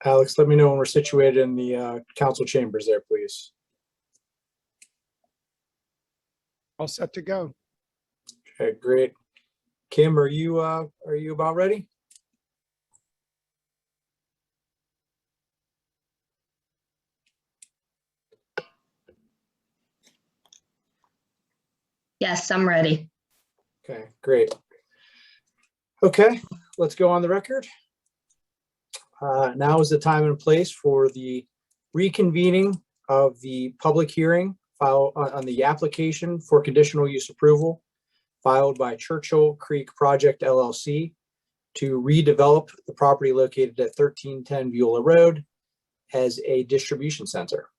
Alex, let me know when we're situated in the council chambers there, please. All set to go. Okay, great. Kim, are you about ready? Yes, I'm ready. Okay, great. Okay, let's go on the record. Now is the time and place for the reconvening of the public hearing filed on the application for conditional use approval filed by Churchill Creek Project LLC to redevelop the property located at 1310 Beulah Road as a distribution center.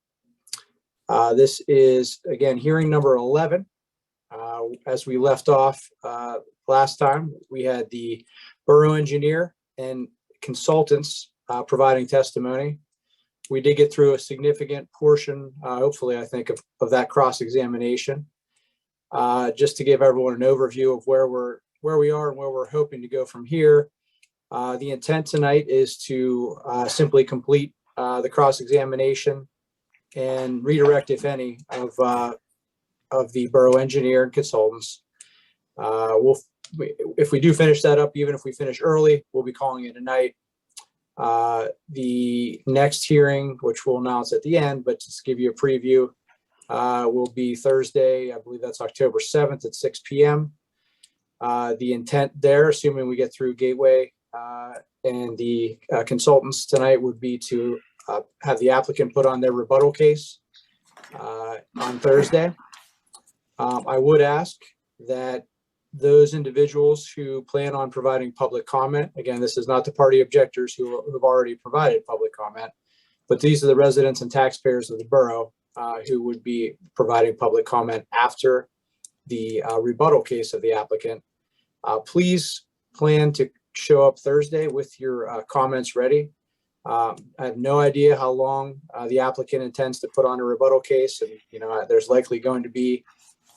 This is, again, hearing number 11. As we left off last time, we had the Borough Engineer and consultants providing testimony. We did get through a significant portion, hopefully, I think, of that cross-examination. Just to give everyone an overview of where we are and where we're hoping to go from here. The intent tonight is to simply complete the cross-examination and redirect, if any, of the Borough Engineer and consultants. If we do finish that up, even if we finish early, we'll be calling it a night. The next hearing, which we'll announce at the end, but just to give you a preview, will be Thursday. I believe that's October 7th at 6 p.m. The intent there, assuming we get through Gateway and the consultants tonight, would be to have the applicant put on their rebuttal case on Thursday. I would ask that those individuals who plan on providing public comment, again, this is not the party objectors who have already provided public comment, but these are the residents and taxpayers of the borough who would be providing public comment after the rebuttal case of the applicant. Please plan to show up Thursday with your comments ready. I have no idea how long the applicant intends to put on a rebuttal case, and there's likely going to be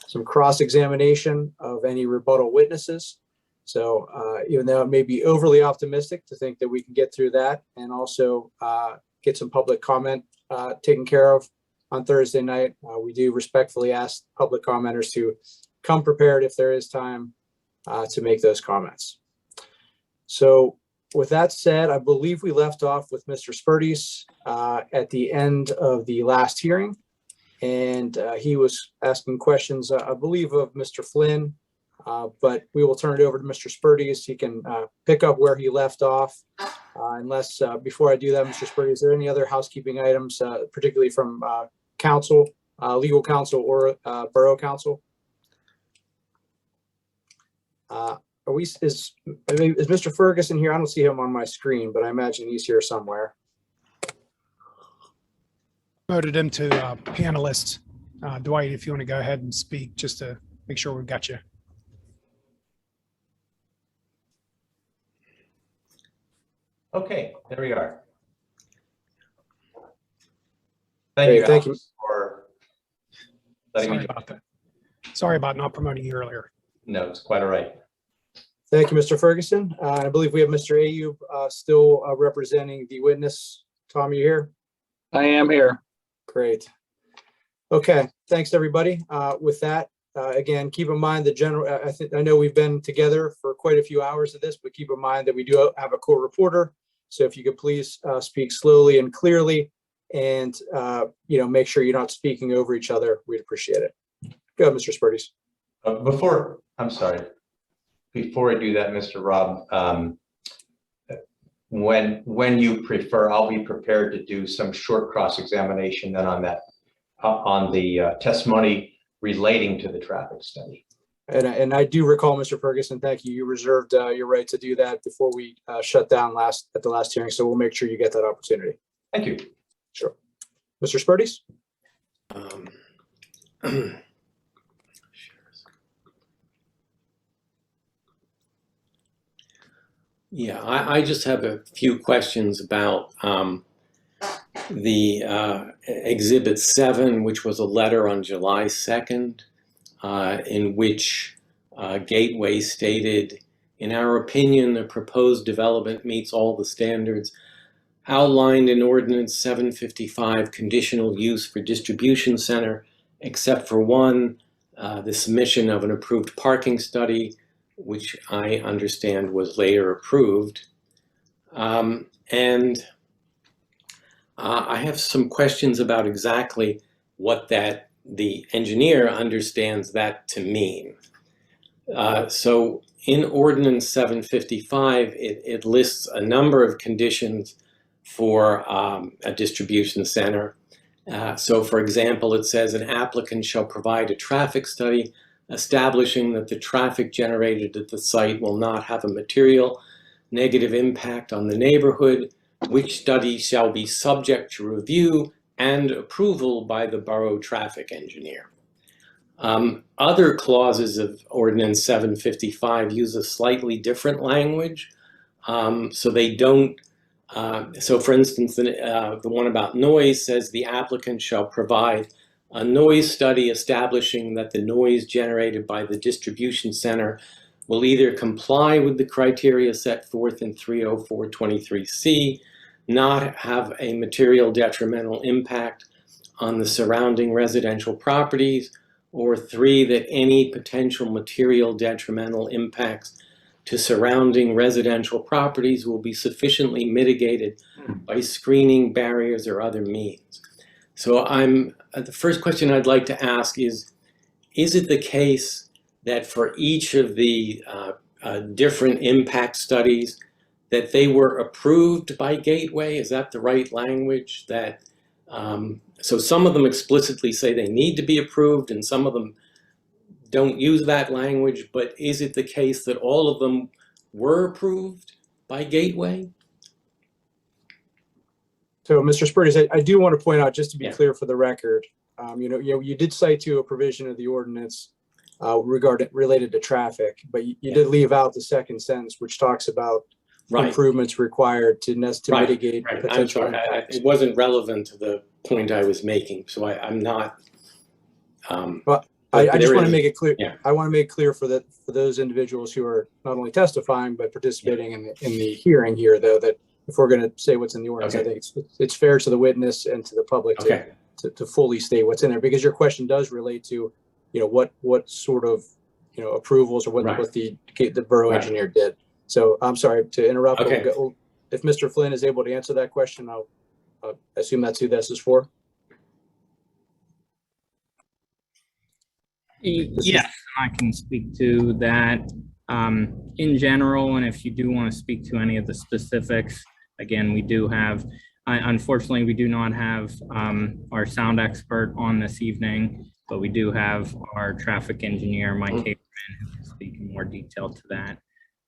some cross-examination of any rebuttal witnesses. So even though it may be overly optimistic to think that we can get through that and also get some public comment taken care of on Thursday night, we do respectfully ask public commenters to come prepared if there is time to make those comments. So with that said, I believe we left off with Mr. Spirtes at the end of the last hearing. And he was asking questions, I believe, of Mr. Flynn, but we will turn it over to Mr. Spirtes. He can pick up where he left off. Unless, before I do that, Mr. Spirtes, is there any other housekeeping items, particularly from council, legal counsel, or borough counsel? Is Mr. Ferguson here? I don't see him on my screen, but I imagine he's here somewhere. Voted him to panelists. Dwight, if you want to go ahead and speak, just to make sure we've got you. Okay, there we are. Thank you for letting me. About that. Sorry about not promoting you earlier. No, it's quite all right. Thank you, Mr. Ferguson. I believe we have Mr. Ayob still representing the witness. Tom, you here? I am here. Great. Okay, thanks everybody. With that, again, keep in mind the general, I know we've been together for quite a few hours of this, but keep in mind that we do have a court reporter. So if you could please speak slowly and clearly and, make sure you're not speaking over each other. We'd appreciate it. Go ahead, Mr. Spirtes. Before I do that, Mr. Rob, when you prefer, I'll be prepared to do some short cross-examination then on that, on the testimony relating to the traffic study. And I do recall, Mr. Ferguson, thank you. You reserved your right to do that before we shut down at the last hearing. So we'll make sure you get that opportunity. Thank you. Sure. Mr. Spirtes? Yeah, I just have a few questions about the Exhibit 7, which was a letter on July 2nd, in which Gateway stated, in our opinion, the proposed development meets all the standards. outlined in Ordinance 755 conditional use for distribution center, except for one, the submission of an approved parking study, which I understand was later approved. And I have some questions about exactly what the engineer understands that to mean. So in Ordinance 755, it lists a number of conditions for a distribution center. So for example, it says an applicant shall provide a traffic study establishing that the traffic generated at the site will not have a material negative impact on the neighborhood, which study shall be subject to review and approval by the borough traffic engineer. Other clauses of Ordinance 755 use a slightly different language. So they don't, so for instance, the one about noise says the applicant shall provide a noise study establishing that the noise generated by the distribution center will either comply with the criteria set forth in 30423C, not have a material detrimental impact on the surrounding residential properties, or 3, that any potential material detrimental impacts to surrounding residential properties will be sufficiently mitigated by screening, barriers, or other means. So the first question I'd like to ask is it the case that for each of the different impact studies that they were approved by Gateway? Is that the right language? That so some of them explicitly say they need to be approved and some of them don't use that language, but is it the case that all of them were approved by Gateway? So, Mr. Spirtes, I do want to point out, just to be Yeah. clear for the record, you did cite to a provision of the ordinance related to traffic, but you Yeah. did leave out the second sentence, which talks about Right. improvements required to Right, mitigate right. I'm potential sorry, impacts. it wasn't relevant to the point I was making, so I'm not. I just there want to is- make it clear. yeah. I want to make clear for those individuals who are not only testifying but participating in the hearing here, though, that if we're going to say what's in the ordinance, Okay. I think it's fair to the witness and to the public Okay. to fully state what's in there, because your question does relate to, what sort of, approvals or what Right. the borough Right. engineer did. So I'm sorry to interrupt. But Okay. if Mr. Flynn is able to answer that question, I'll assume that's who this is for. Yes, I can speak to that in general, and if you do want to speak to any of the specifics, again, we do have, unfortunately, we do not have our sound expert on this evening, but we do have our traffic engineer, Mike Haberman, who can speak in more detail to that.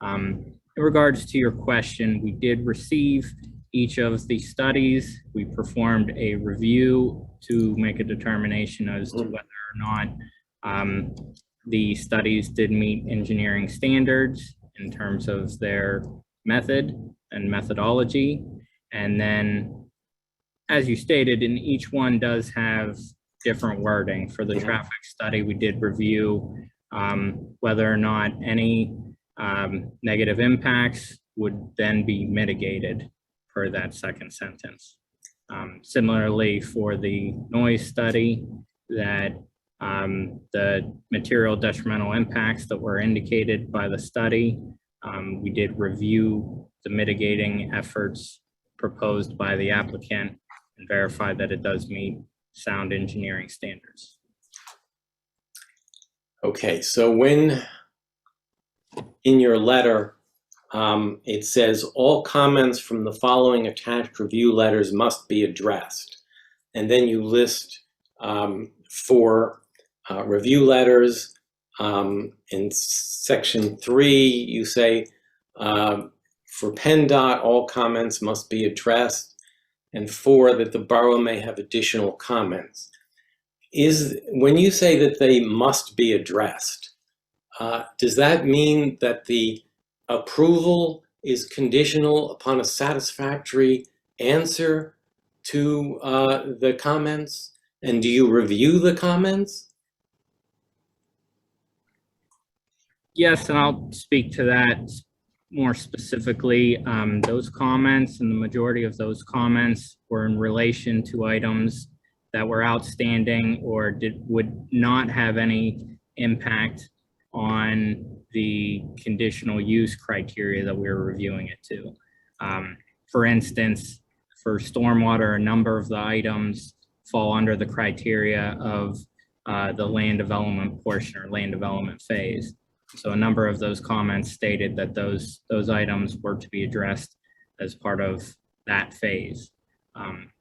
In regards to your question, we did receive each of the studies. We performed a review to make a determination as to whether or not the studies did meet engineering standards in terms of their method and methodology. And then, as you stated, in each one does have different wording. For the traffic study, we did review whether or not any negative impacts would then be mitigated per that second sentence. Similarly, for the noise study, that the material detrimental impacts that were indicated by the study, we did review the mitigating efforts proposed by the applicant and verify that it does meet sound engineering standards. Okay, so when in your letter, it says all comments from the following attached review letters must be addressed. And then you list 4 review letters. In section 3, you say for PennDOT, all comments must be addressed, and 4, that the borough may have additional comments. When you say that they must be addressed, does that mean that the approval is conditional upon a satisfactory answer to the comments? And do you review the comments? Yes, and I'll speak to that more specifically, those comments and the majority of those comments were in relation to items that were outstanding or would not have any impact on the conditional use criteria that we were reviewing it to. For instance, for stormwater, a number of the items fall under the criteria of the land development portion or land development phase. So a number of those comments stated that those items were to be addressed as part of that phase.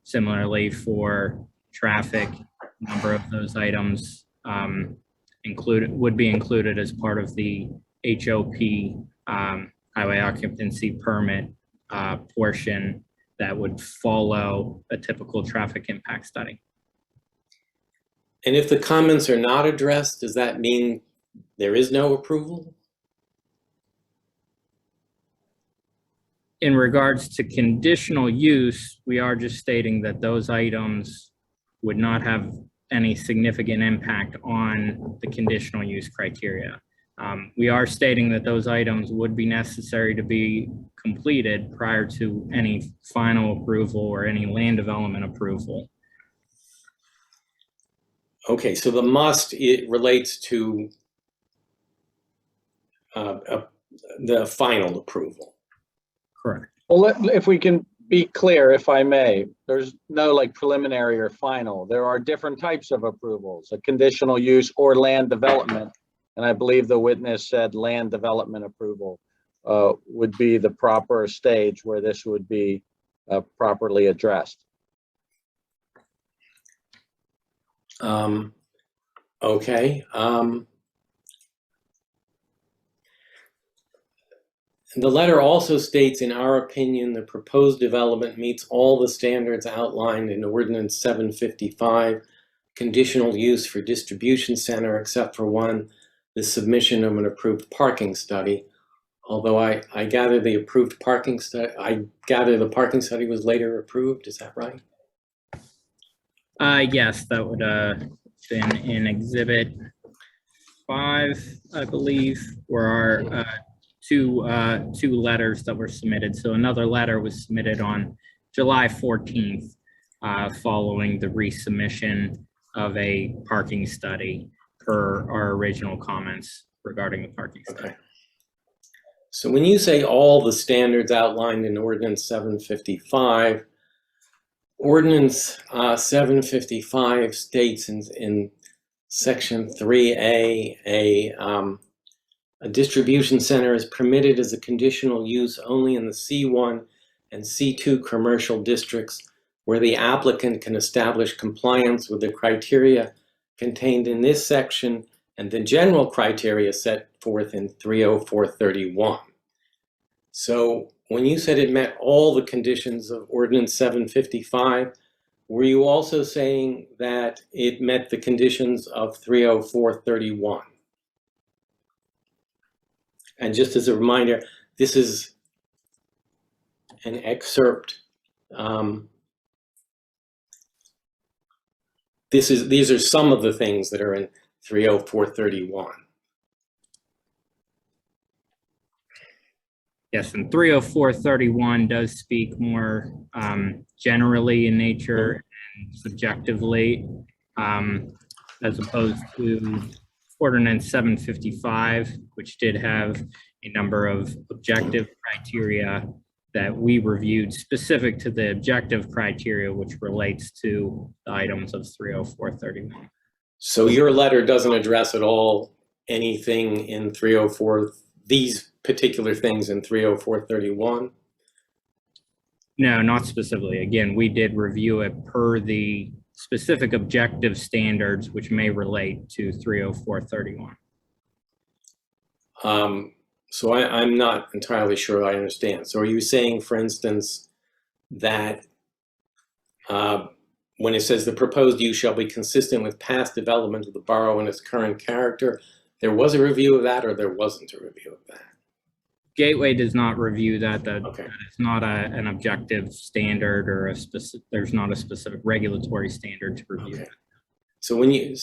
Similarly, for traffic, a number of those items would be included as part of the HOP highway occupancy permit portion that would follow a typical traffic impact study. And if the comments are not addressed, does that mean there is no approval? In regards to conditional use, we are just stating that those items would not have any significant impact on the conditional use criteria. We are stating that those items would be necessary to be completed prior to any final approval or any land development approval. Okay, so the must, it relates to the final approval. Correct. Well, if we can be clear, if I may, there's no like preliminary or final. There are different types of approvals, a conditional use or land development. And I believe the witness said land development approval would be the proper stage where this would be properly addressed. Okay. The letter also states, in our opinion, the proposed development meets all the standards outlined in Ordinance 755, conditional use for distribution center, except for one, the submission of an approved parking study. Although I gather the approved parking study, I gather the parking study was later approved, is that right? Yes, that would have been in Exhibit 5, I believe, were our two letters that were submitted. So another letter was submitted on July 14th, following the resubmission of a parking study per our original comments regarding the parking study. Okay. So when you say all the standards outlined in Ordinance 755, Ordinance 755 states in Section 3A, a distribution center is permitted as a conditional use only in the C1 and C2 commercial districts where the applicant can establish compliance with the criteria contained in this section and the general criteria set forth in 30431. So when you said it met all the conditions of Ordinance 755, were you also saying that it met the conditions of 30431? And just as a reminder, this is an excerpt. These are some of the things that are in 30431. Yes, and 30431 does speak more generally in nature and subjectively, as opposed to Ordinance 755, which did have a number of objective criteria that we reviewed specific to the objective criteria, which relates to the items of 30431. So your letter doesn't address at all anything in 304, these particular things in 30431? No, not specifically. Again, we did review it per the specific objective standards, which may relate to 30431. So I'm not entirely sure I understand. So are you saying, for instance, that when it says the proposed use shall be consistent with past development of the borough and its current character, there was a review of that or there wasn't a review of that? Gateway does not review that. Okay. That is not an objective standard or there's not a specific regulatory standard to review. Okay. So when you,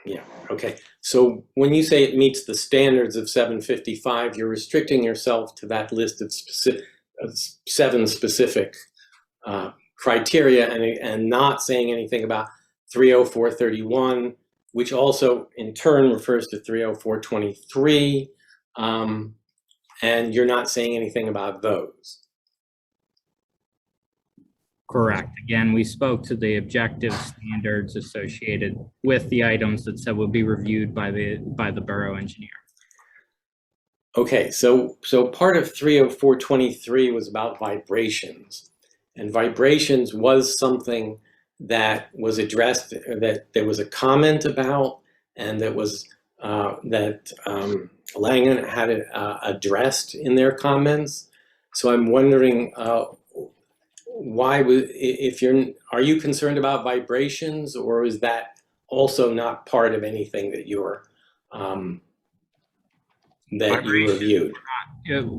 Yeah, okay. So when you say it meets the standards of 755, you're restricting yourself to that list of 7 specific criteria and not saying anything about 30431, which also in turn refers to 30423, and you're not saying anything about those. Correct. Again, we spoke to the objective standards associated with the items that said will be reviewed by the borough engineer. Okay, so part of 30423 was about vibrations, and vibrations was something that was addressed, that there was a comment about, and that was that Langen had addressed in their comments. So I'm wondering why are you concerned about vibrations, or is that also not part of anything that you're that you reviewed?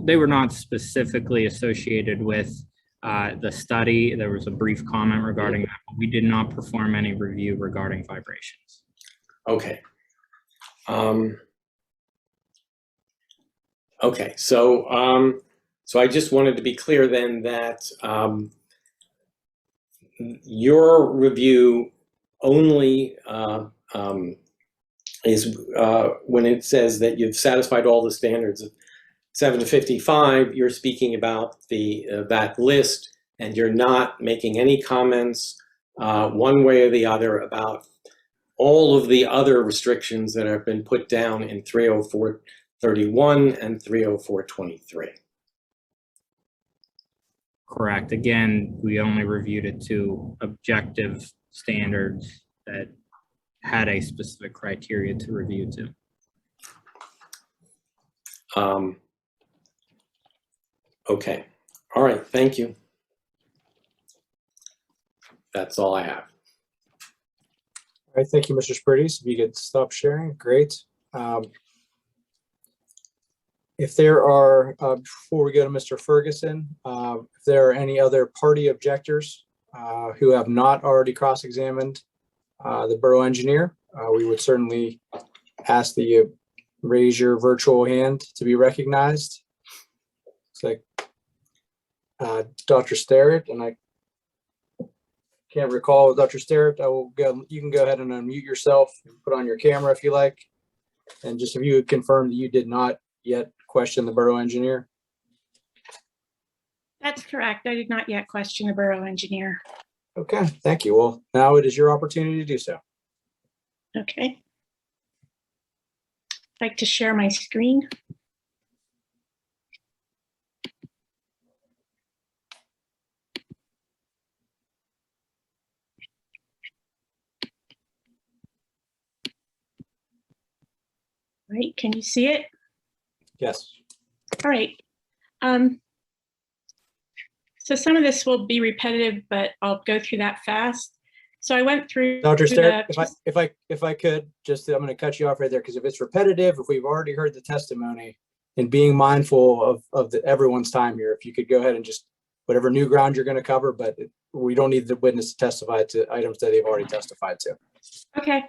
They were not specifically associated with the study. There was a brief comment regarding that, but we did not perform any review regarding vibrations. Okay. Okay, so I just wanted to be clear then that your review only is when it says that you've satisfied all the standards of 755, you're speaking about that list, and you're not making any comments one way or the other about all of the other restrictions that have been put down in 30431 and 30423. Correct. Again, we only reviewed it to objective standards that had a specific criteria to review to. Okay. All right. Thank you. That's all I have. All right, thank you, Mr. Spirtes. If you could stop sharing, great. If there are, before we go to Mr. Ferguson, if there are any other party objectors who have not already cross-examined the borough engineer, we would certainly ask that you raise your virtual hand to be recognized. It's like Dr. Sterrett, and I can't recall Dr. Sterrett. You can go ahead and unmute yourself and put on your camera if you like. And just if you would confirm that you did not yet question the borough engineer. That's correct. I did not yet question the borough engineer. Okay, thank you. Well, now it is your opportunity to do so. Okay. I'd like to share my screen. Right, can you see it? Yes. All right. So some of this will be repetitive, but I'll go through that fast. So I went through Dr. Sterrett, if I could, just, I'm going to cut you off right there, because if it's repetitive, if we've already heard the testimony, and being mindful of everyone's time here, if you could go ahead and just, whatever new ground you're going to cover, but we don't need the witness to testify to items that they've already testified to. Okay.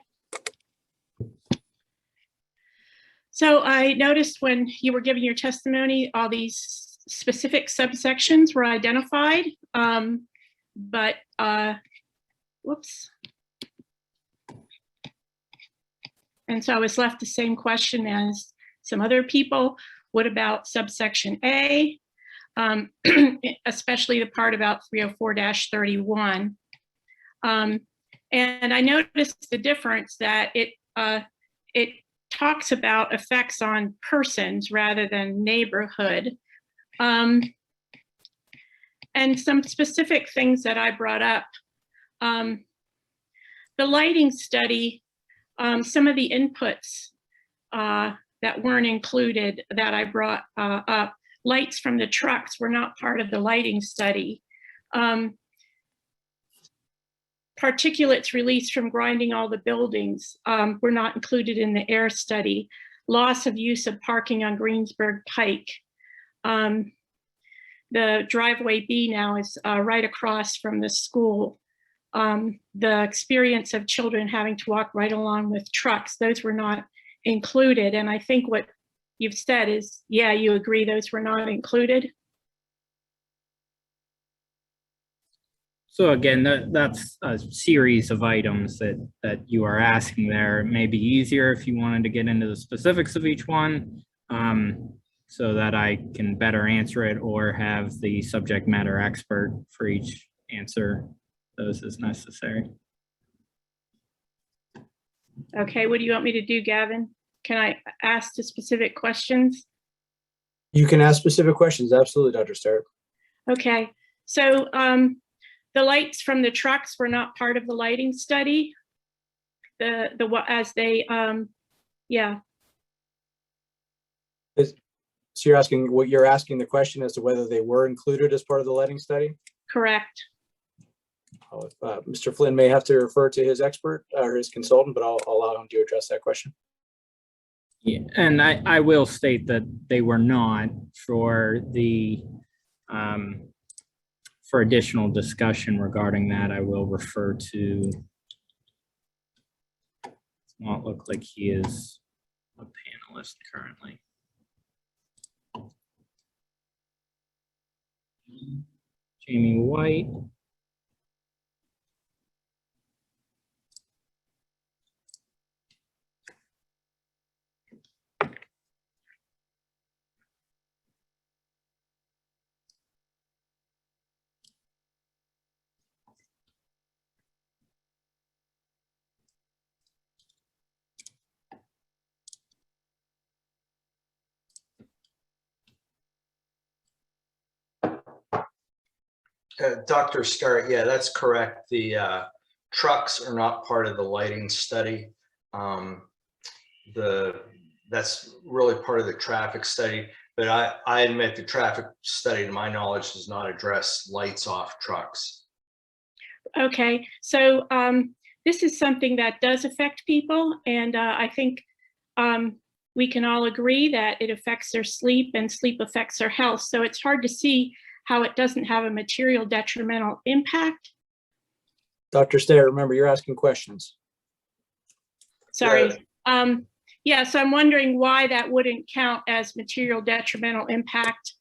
So I noticed when you were giving your testimony, all these specific subsections were identified, but whoops. And so I was left the same question as some other people. What about subsection A, especially the part about 304-31? And I noticed the difference that it talks about effects on persons rather than neighborhood. And some specific things that I brought up. The lighting study, some of the inputs that weren't included that I brought up, lights from the trucks were not part of the lighting study. Particulates released from grinding all the buildings were not included in the air study. Loss of use of parking on Greensburg Pike. The driveway B now is right across from the school. the experience of children having to walk right along with trucks. Those were not included. And I think what you've said is, yeah, you agree those were not included. So again, that's a series of items that you are asking there. It may be easier if you wanted to get into the specifics of each one, so that I can better answer it, or have the subject matter expert for each answer those as necessary. Okay, what do you want me to do, Gavin? Can I ask the specific questions? You can ask specific questions. Absolutely, Dr. Sterrett. Okay, so the lights from the trucks were not part of the lighting study. Yeah. So you're asking the question as to whether they were included as part of the lighting study? Correct. Mr. Flynn may have to refer to his expert or his consultant, but I'll allow him to address that question. Yeah, and I will state that they were not. For the for additional discussion regarding that, I will refer to, does not look like he is a panelist currently. Jamie White. Dr. Sterrett, yeah, that's correct. The trucks are not part of the lighting study. That's really part of the traffic study, but I admit the traffic study, to my knowledge, does not address lights off trucks. Okay, so this is something that does affect people, and I think we can all agree that it affects their sleep, and sleep affects their health. So it's hard to see how it doesn't have a material detrimental impact. Dr. Sterrett, remember, you're asking questions. Sorry. Yeah, so I'm wondering why that wouldn't count as material detrimental impact.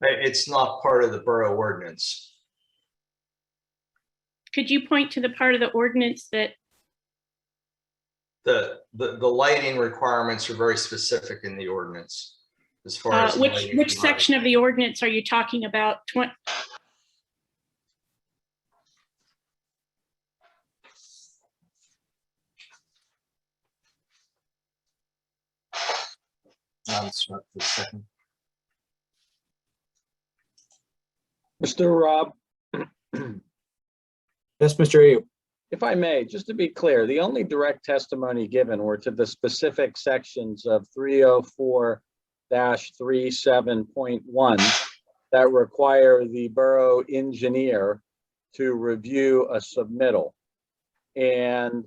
It's not part of the borough ordinance. Could you point to the part of the ordinance that The lighting requirements are very specific in the ordinance. As far as which section of the ordinance are you talking about? Mr. Rob, Yes, Mr. Ayob. if I may, just to be clear, the only direct testimony given were to the specific sections of 304-37.1 that require the borough engineer to review a submittal. And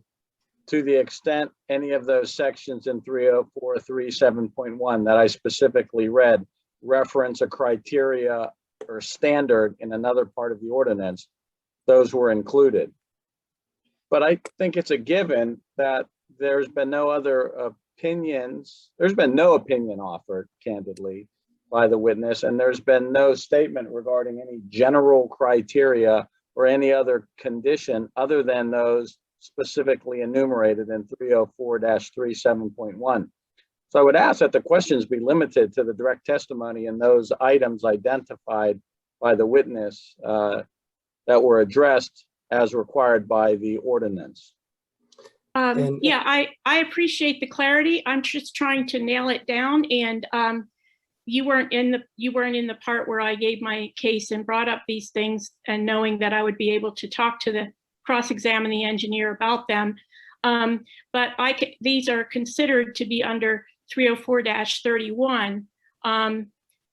to the extent any of those sections in 304-37.1 that I specifically read reference a criteria or standard in another part of the ordinance, those were included. But I think it's a given that there's been no other opinions. There's been no opinion offered, candidly, by the witness, and there's been no statement regarding any general criteria or any other condition other than those specifically enumerated in 304-37.1. So I would ask that the questions be limited to the direct testimony and those items identified by the witness that were addressed as required by the ordinance. Yeah, I appreciate the clarity. I'm just trying to nail it down, and you weren't in the part where I gave my case and brought up these things, and knowing that I would be able to talk to the cross-examine the engineer about them. But these are considered to be under 304-31.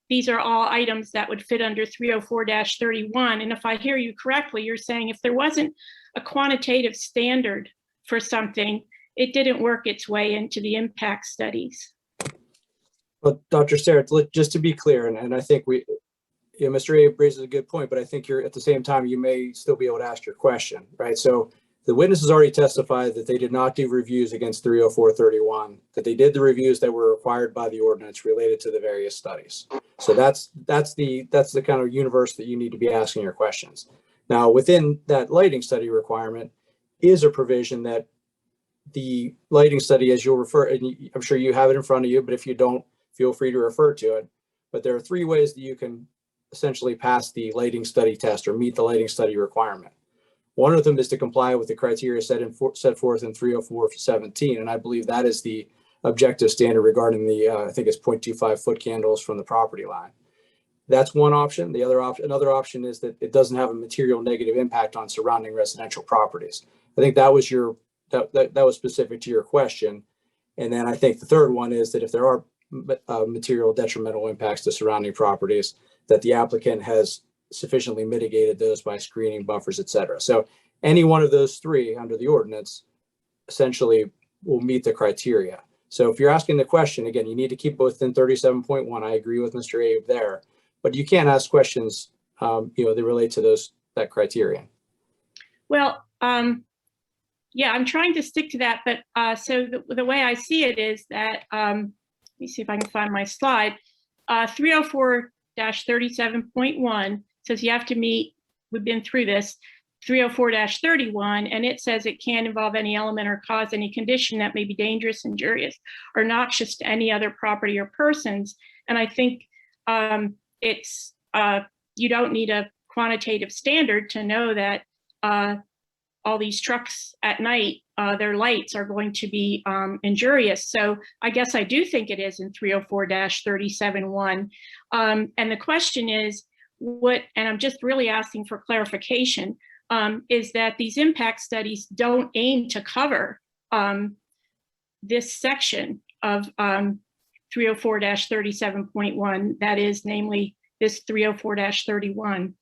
These are all items that would fit under 304-31. And if I hear you correctly, you're saying if there wasn't a quantitative standard for something, it didn't work its way into the impact studies. But Dr. Sterrett, just to be clear, and I think Mr. Abe raises a good point, but I think you're at the same time, you may still be able to ask your question, right? So the witnesses already testified that they did not do reviews against 30431, that they did the reviews that were required by the ordinance related to the various studies. So that's the kind of universe that you need to be asking your questions. Now, within that lighting study requirement is a provision that the lighting study, as you'll refer, and I'm sure you have it in front of you, but if you don't, feel free to refer to it. But there are 3 ways that you can essentially pass the lighting study test or meet the lighting study requirement. One of them is to comply with the criteria set forth in 304-17, and I believe that is the objective standard regarding the, I think it's 0.25 foot candles from the property line. That's one option. Another option is that it doesn't have a material negative impact on surrounding residential properties. I think that was that was specific to your question. And then I think the third one is that if there are material detrimental impacts to surrounding properties, that the applicant has sufficiently mitigated those by screening, buffers, et cetera. So any one of those 3 under the ordinance essentially will meet the criteria. So if you're asking the question, again, you need to keep both in 37.1. I agree with Mr. Abe there, but you can't ask questions, that relate to that criterion. Well, yeah, I'm trying to stick to that, but so the way I see it is that, let me see if I can find my slide. 304-37.1 says you have to meet, we've been through this, 304-31, and it says it can involve any element or cause any condition that may be dangerous, injurious, or noxious to any other property or persons. And I think it's, you don't need a quantitative standard to know that all these trucks at night, their lights are going to be injurious. So I guess I do think it is in 304-37.1. And the question is, and I'm just really asking for clarification, is that these impact studies don't aim to cover this section of 304-37.1, that is, namely this 304-31.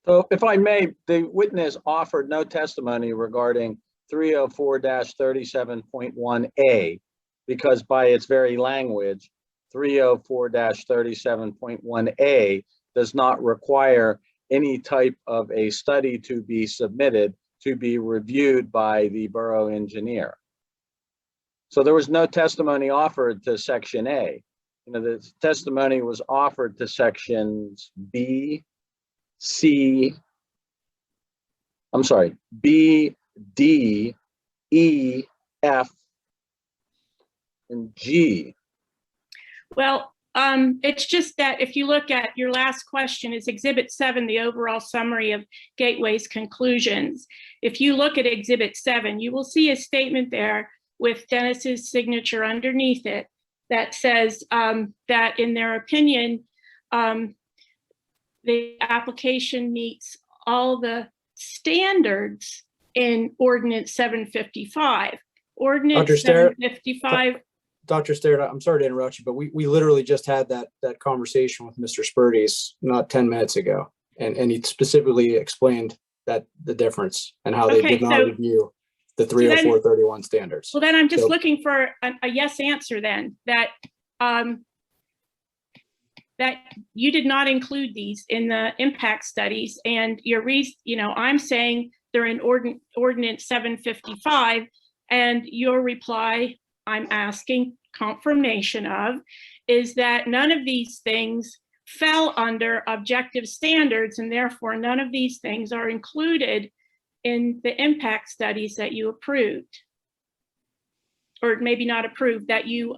So if I may, the witness offered no testimony regarding 304-37.1A, because by its very language, 304-37.1A does not require any type of a study to be submitted to be reviewed by the borough engineer. So there was no testimony offered to section A. The testimony was offered to sections B, C, I'm sorry, B, D, E, F, and G. Well, it's just that if you look at your last question is Exhibit 7, the overall summary of Gateway's conclusions. If you look at Exhibit 7, you will see a statement there with Dennis's signature underneath it that says that in their opinion, the application meets all the standards in Ordinance 755. Ordinance 755. Dr. Sterrett, I'm sorry to interrupt you, but we literally just had that conversation with Mr. Spirtes not 10 minutes ago, and he specifically explained that the difference and how they did not review the 304-31 standards. Well, then I'm just looking for a yes answer then, that that you did not include these in the impact studies, and your reason, I'm saying they're in Ordinance 755, and your reply I'm asking confirmation of is that none of these things fell under objective standards, and therefore none of these things are included in the impact studies that you approved, or maybe not approved, that you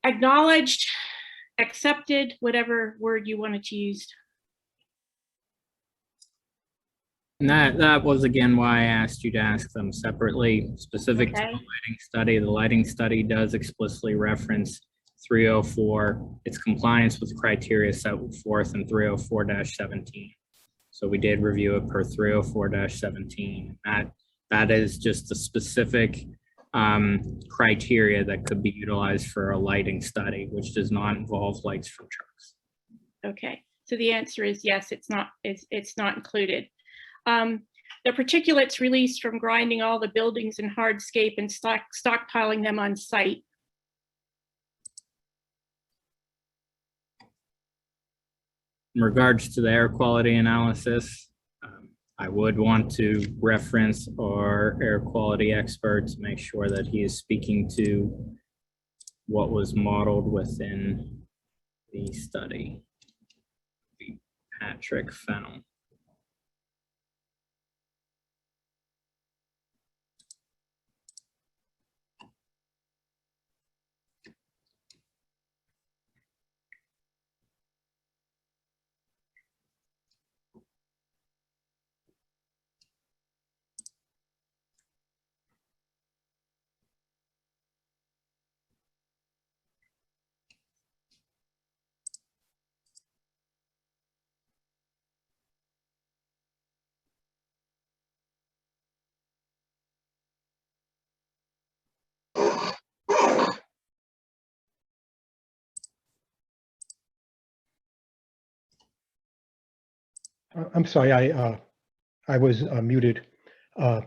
acknowledged, accepted, whatever word you wanted to use. And that was again why I asked you to ask them separately, specific to the lighting study. The lighting study does explicitly reference 304, its compliance with criteria set forth in 304-17. So we did review it per 304-17. That is just a specific criteria that could be utilized for a lighting study, which does not involve lights from trucks. Okay, so the answer is yes, it's not included. The particulates released from grinding all the buildings in hardscape and stockpiling them on site. In regards to the air quality analysis, I would want to reference our air quality expert to make sure that he is speaking to what was modeled within the study. Patrick Fennell. I'm sorry, I was muted. I'm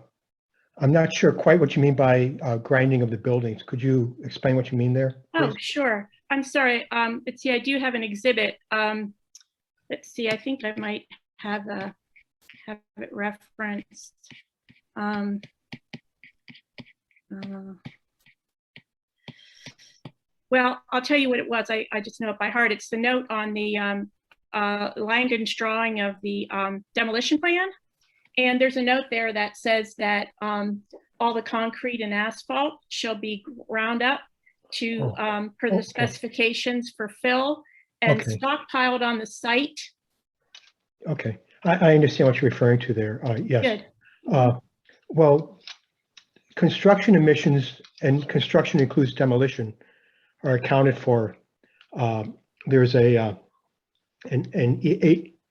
not sure quite what you mean by grinding of the buildings. Could you explain what you mean there? Oh, please? sure. I'm sorry. Let's see, I do have an exhibit. Let's see, I think I might have it referenced. Well, I'll tell you what it was. I just know it by heart. It's the note on the Langdon's drawing of the demolition plan. And there's a note there that says that all the concrete and asphalt shall be ground up to per the specifications for fill and stockpiled on the site. Okay, I understand what you're referring to there. Yes. Good. Well, construction emissions, and construction includes demolition, are accounted for. There's an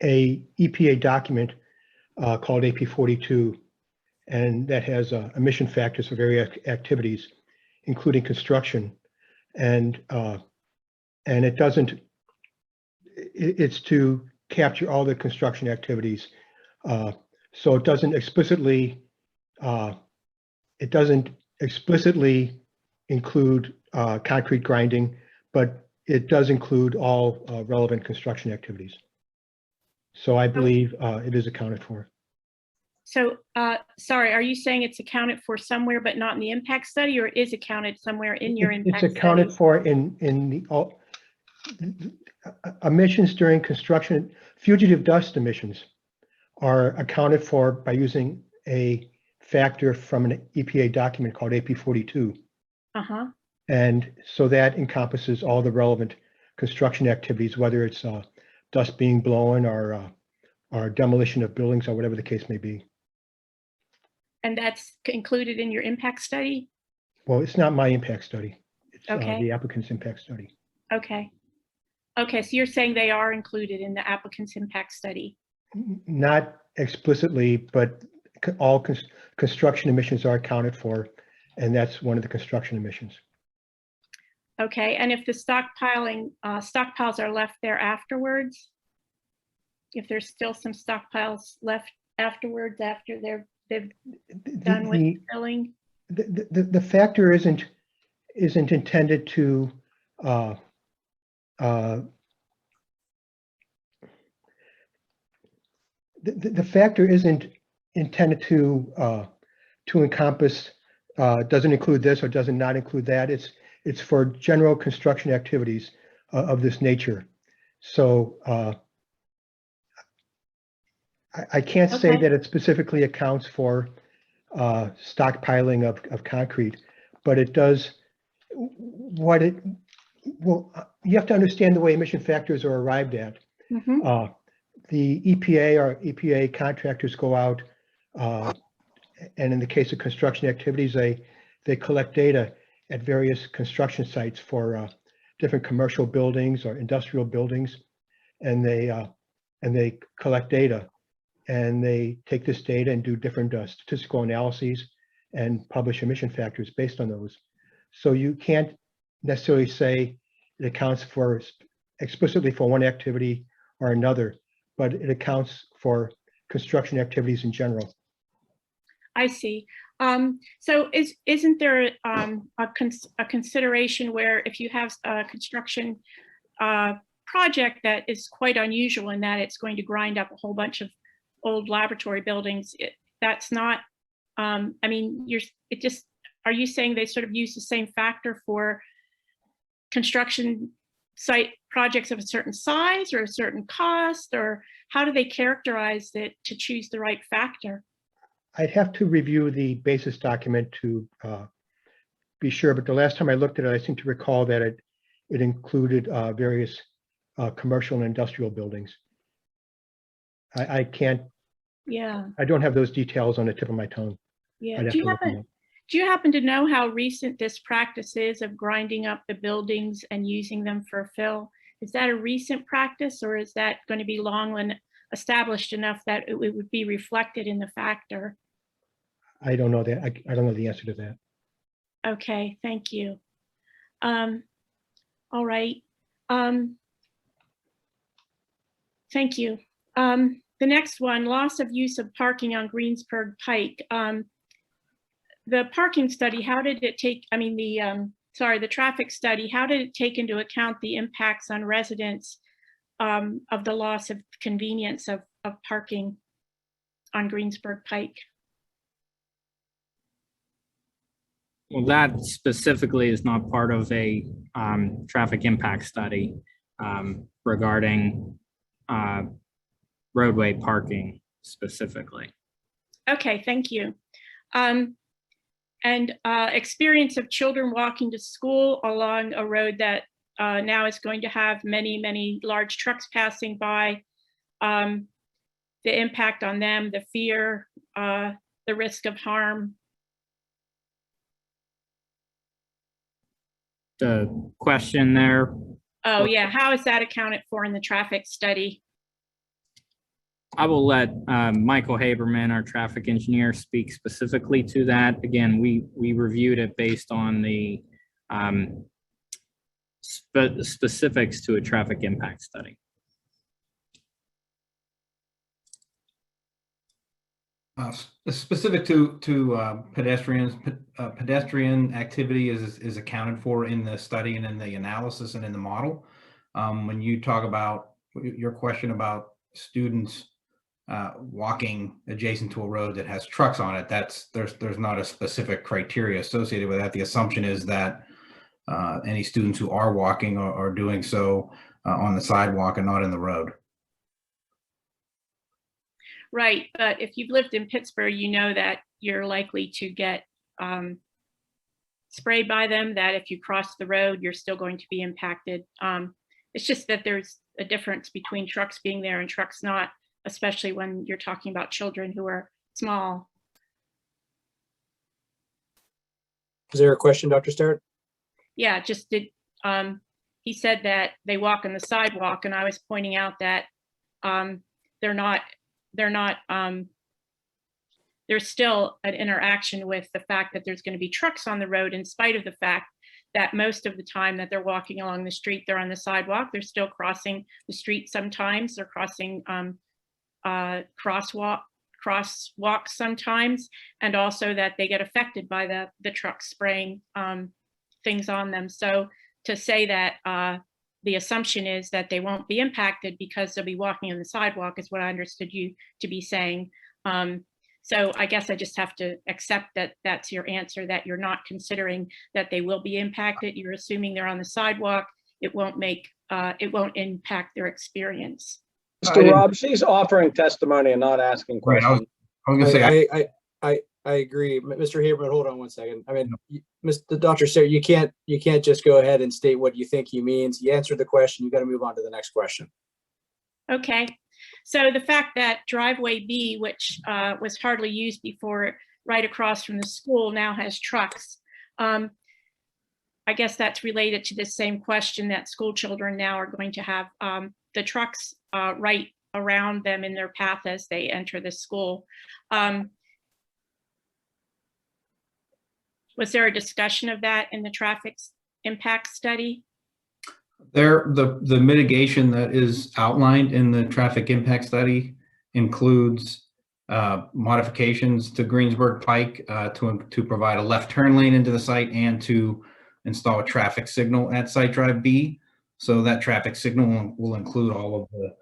EPA document called AP 42, and that has emission factors for various activities, including construction, and it doesn't. It's to capture all the construction activities, so it doesn't explicitly. It doesn't explicitly include concrete grinding, but it does include all relevant construction activities. So I believe it is accounted for. So, sorry, are you saying it's accounted for somewhere but not in the impact study, or it is accounted somewhere in your impact study? It's accounted for in the emissions during construction. Fugitive dust emissions are accounted for by using a factor from an EPA document called AP 42. And so that encompasses all the relevant construction activities, whether it's dust being blown or demolition of buildings or whatever the case may be. And that's included in your impact study? Well, it's not my impact study. It's Okay. The applicant's impact study. Okay. Okay, so you're saying they are included in the applicant's impact study? Not explicitly, but all construction emissions are accounted for, and that's one of the construction emissions. Okay, and if the stockpiles are left there afterwards, if there's still some stockpiles left afterwards after they've done with filling? The factor isn't intended to the factor isn't intended to encompass doesn't include this or doesn't not include that. It's for general construction activities of this nature. So I can't say that it specifically accounts for stockpiling of concrete, but it does what it, well, you have to understand the way emission factors are arrived at. The EPA or EPA contractors go out, and in the case of construction activities, they collect data at various construction sites for different commercial buildings or industrial buildings, and they collect data, and they take this data and do different statistical analyses and publish emission factors based on those. So you can't necessarily say it accounts for explicitly for one activity or another, but it accounts for construction activities in general. I see. So isn't there a consideration where if you have construction project that is quite unusual in that it's going to grind up a whole bunch of old laboratory buildings. That's not, I mean, are you saying they sort of use the same factor for construction site projects of a certain size or a certain cost, or how do they characterize it to choose the right factor? I'd have to review the basis document to be sure, but the last time I looked at it, I seem to recall that it included various commercial and industrial buildings. I can't, Yeah, I don't have those details on the tip of my tongue. yeah. I'd have Do to you look them happen, up. do you happen to know how recent this practice is of grinding up the buildings and using them for fill? Is that a recent practice, or is that going to be long and established enough that it would be reflected in the factor? I don't know that. I don't know the answer to that. Okay, thank you. All right. Thank you. The next one, loss of use of parking on Greensburg Pike. The parking study, how did it take, I mean, the traffic study, how did it take into account the impacts on residents of the loss of convenience of parking on Greensburg Pike? Well, that specifically is not part of a traffic impact study regarding roadway parking specifically. Okay, thank you. And experience of children walking to school along a road that now is going to have many, many large trucks passing by, the impact on them, the fear, the risk of harm. The question there, Oh yeah, how is that accounted for in the traffic study? I will let Michael Haberman, our traffic engineer, speak specifically to that. Again, we reviewed it based on the specifics to a traffic impact study. Specific to pedestrians, pedestrian activity is accounted for in the study and in the analysis and in the model. When you talk about your question about students walking adjacent to a road that has trucks on it, there's not a specific criteria associated with that. The assumption is that any students who are walking are doing so on the sidewalk and not in the road. Right, but if you've lived in Pittsburgh, you know that you're likely to get sprayed by them, that if you cross the road, you're still going to be impacted. It's just that there's a difference between trucks being there and trucks not, especially when you're talking about children who are small. Is there a question, Dr. Sterrett? Yeah, just did, he said that they walk on the sidewalk, and I was pointing out that there's still an interaction with the fact that there's going to be trucks on the road, in spite of the fact that most of the time that they're walking along the street, they're on the sidewalk. They're still crossing the street sometimes. They're crossing crosswalks sometimes, and also that they get affected by the trucks spraying things on them. So to say that the assumption is that they won't be impacted because they'll be walking on the sidewalk is what I understood you to be saying. So I guess I just have to accept that that's your answer, that you're not considering that they will be impacted. You're assuming they're on the sidewalk. It won't impact their experience. Mr. Rob, she's offering testimony and not asking questions. I was gonna say, I agree. Mr. Haberman, hold on one second. I mean, Mr. Dr. Sterrett, you can't just go ahead and state what you think he means. You answered the question, you got to move on to the next question. Okay, so the fact that driveway B, which was hardly used before, right across from the school, now has trucks. I guess that's related to the same question that school children now are going to have the trucks right around them in their path as they enter the school. Was there a discussion of that in the traffic impact study? the mitigation that is outlined in the traffic impact study includes modifications to Greensburg Pike to provide a left turn lane into the site and to install a traffic signal at Site Drive B. So that traffic signal will include all of the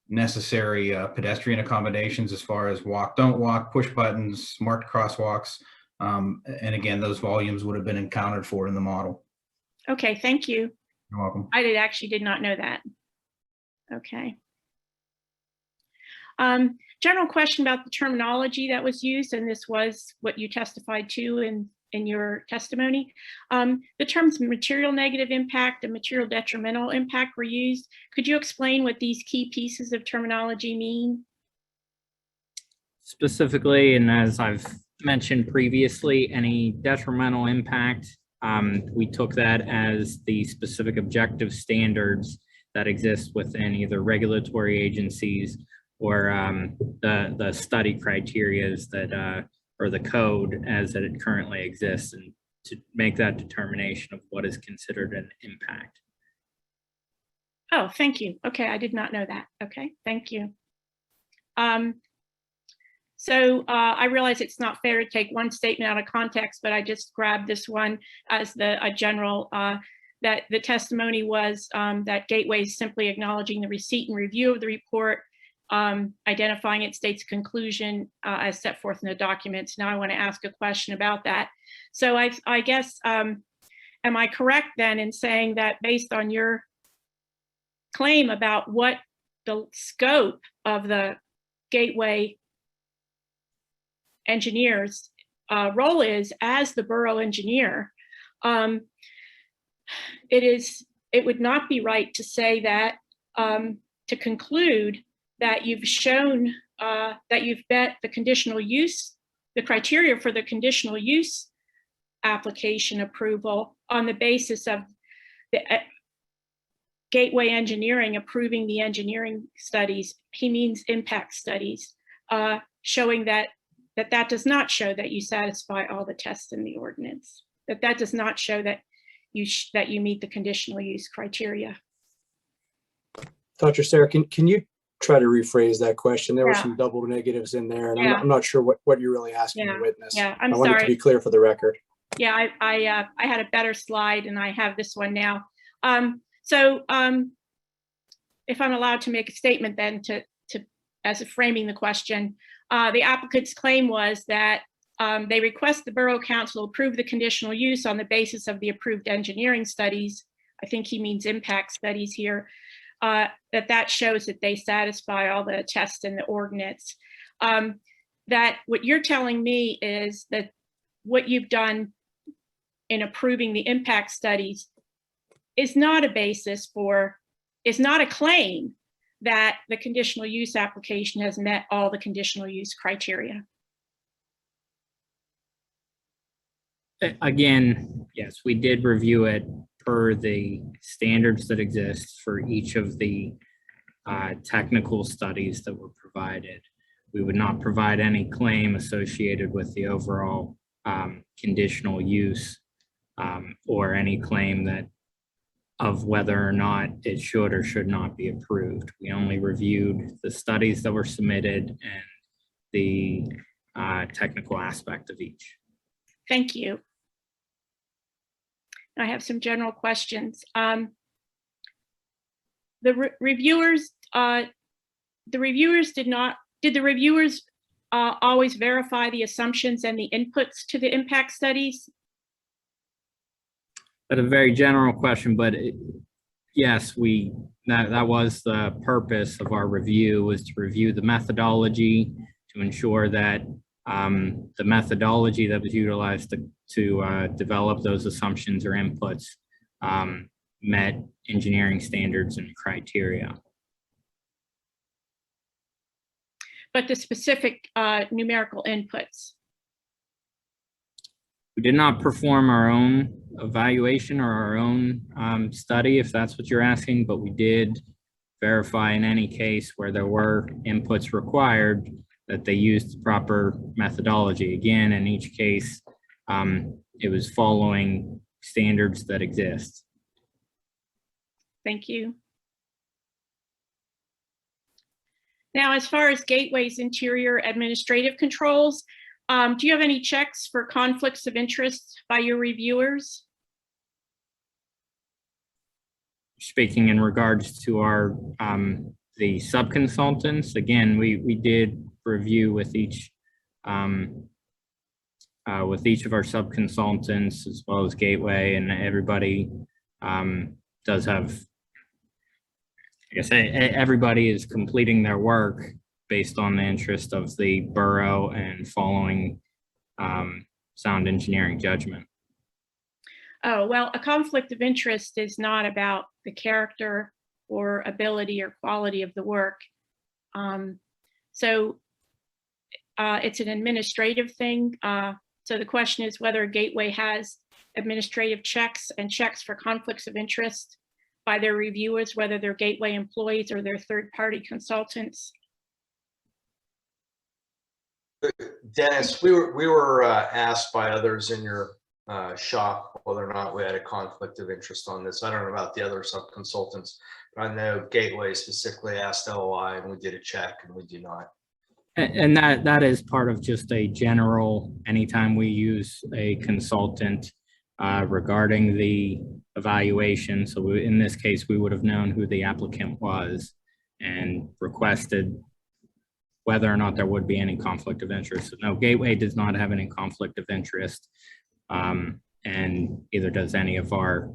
necessary pedestrian accommodations as far as walk, don't walk, push buttons, marked crosswalks. And again, those volumes would have been accounted for in the model. Okay, thank you. You're welcome. I actually did not know that. Okay. General question about the terminology that was used, and this was what you testified to in your testimony. The terms material negative impact and material detrimental impact were used. Could you explain what these key pieces of terminology mean? Specifically, and as I've mentioned previously, any detrimental impact, we took that as the specific objective standards that exist within either regulatory agencies or the study criterias that or the code as it currently exists, and to make that determination of what is considered an impact. Oh, thank you. Okay, I did not know that. Okay, thank you. So I realize it's not fair to take one statement out of context, but I just grabbed this one as a general, that the testimony was that Gateway is simply acknowledging the receipt and review of the report, identifying its state's conclusion as set forth in the documents. Now I want to ask a question about that. So I guess, am I correct then in saying that based on your claim about what the scope of the Gateway engineer's role is as the borough engineer, it would not be right to say that, to conclude that you've shown that you've met the conditional use, the criteria for the conditional use application approval on the basis of the Gateway Engineering approving the engineering studies. He means impact studies, showing that does not show that you satisfy all the tests in the ordinance, that does not show that you meet the conditional use criteria. Dr. Sterrett, can you try to rephrase that question? There were Yeah. some double negatives in there, and Yeah. I'm not sure what you're really asking the witness. Yeah, I I'm want it to sorry. be clear for the record. Yeah, I had a better slide and I have this one now. If I'm allowed to make a statement then as a framing the question, the applicant's claim was that they request the Borough Council approve the conditional use on the basis of the approved engineering studies. I think he means impact studies here. That shows that they satisfy all the tests in the ordinance. That what you're telling me is that what you've done in approving the impact studies is not a basis for, is not a claim that the conditional use application has met all the conditional use criteria. Again, yes, we did review it per the standards that exist for each of the technical studies that were provided. We would not provide any claim associated with the overall conditional use or any claim that of whether or not it should or should not be approved. We only reviewed the studies that were submitted and the technical aspect of each. Thank you. I have some general questions. The reviewers did the reviewers always verify the assumptions and the inputs to the impact studies? That's a very general question, but yes, that was the purpose of our review, was to review the methodology to ensure that the methodology that was utilized to develop those assumptions or inputs met engineering standards and criteria. But the specific numerical inputs? We did not perform our own evaluation or our own study, if that's what you're asking, but we did verify in any case where there were inputs required that they used the proper methodology. Again, in each case, it was following standards that exist. Thank you. Now, as far as Gateway's interior administrative controls, do you have any checks for conflicts of interest by your reviewers? speaking in regards to our, the sub-consultants, again, we did review with each of our sub-consultants as well as Gateway, and everybody does have, I guess, everybody is completing their work based on the interest of the borough and following sound engineering judgment. Oh, well, a conflict of interest is not about the character or ability or quality of the work. So it's an administrative thing. So the question is whether Gateway has administrative checks and checks for conflicts of interest by their reviewers, whether they're Gateway employees or they're third-party consultants. Dennis, we were asked by others in your shop whether or not we had a conflict of interest on this. I don't know about the other sub-consultants, but I know Gateway specifically asked LOI and we did a check and we do not. And that is part of just a general, anytime we use a consultant regarding the evaluation. So in this case, we would have known who the applicant was and requested whether or not there would be any conflict of interest. So no, Gateway does not have any conflict of interest, and either does any of our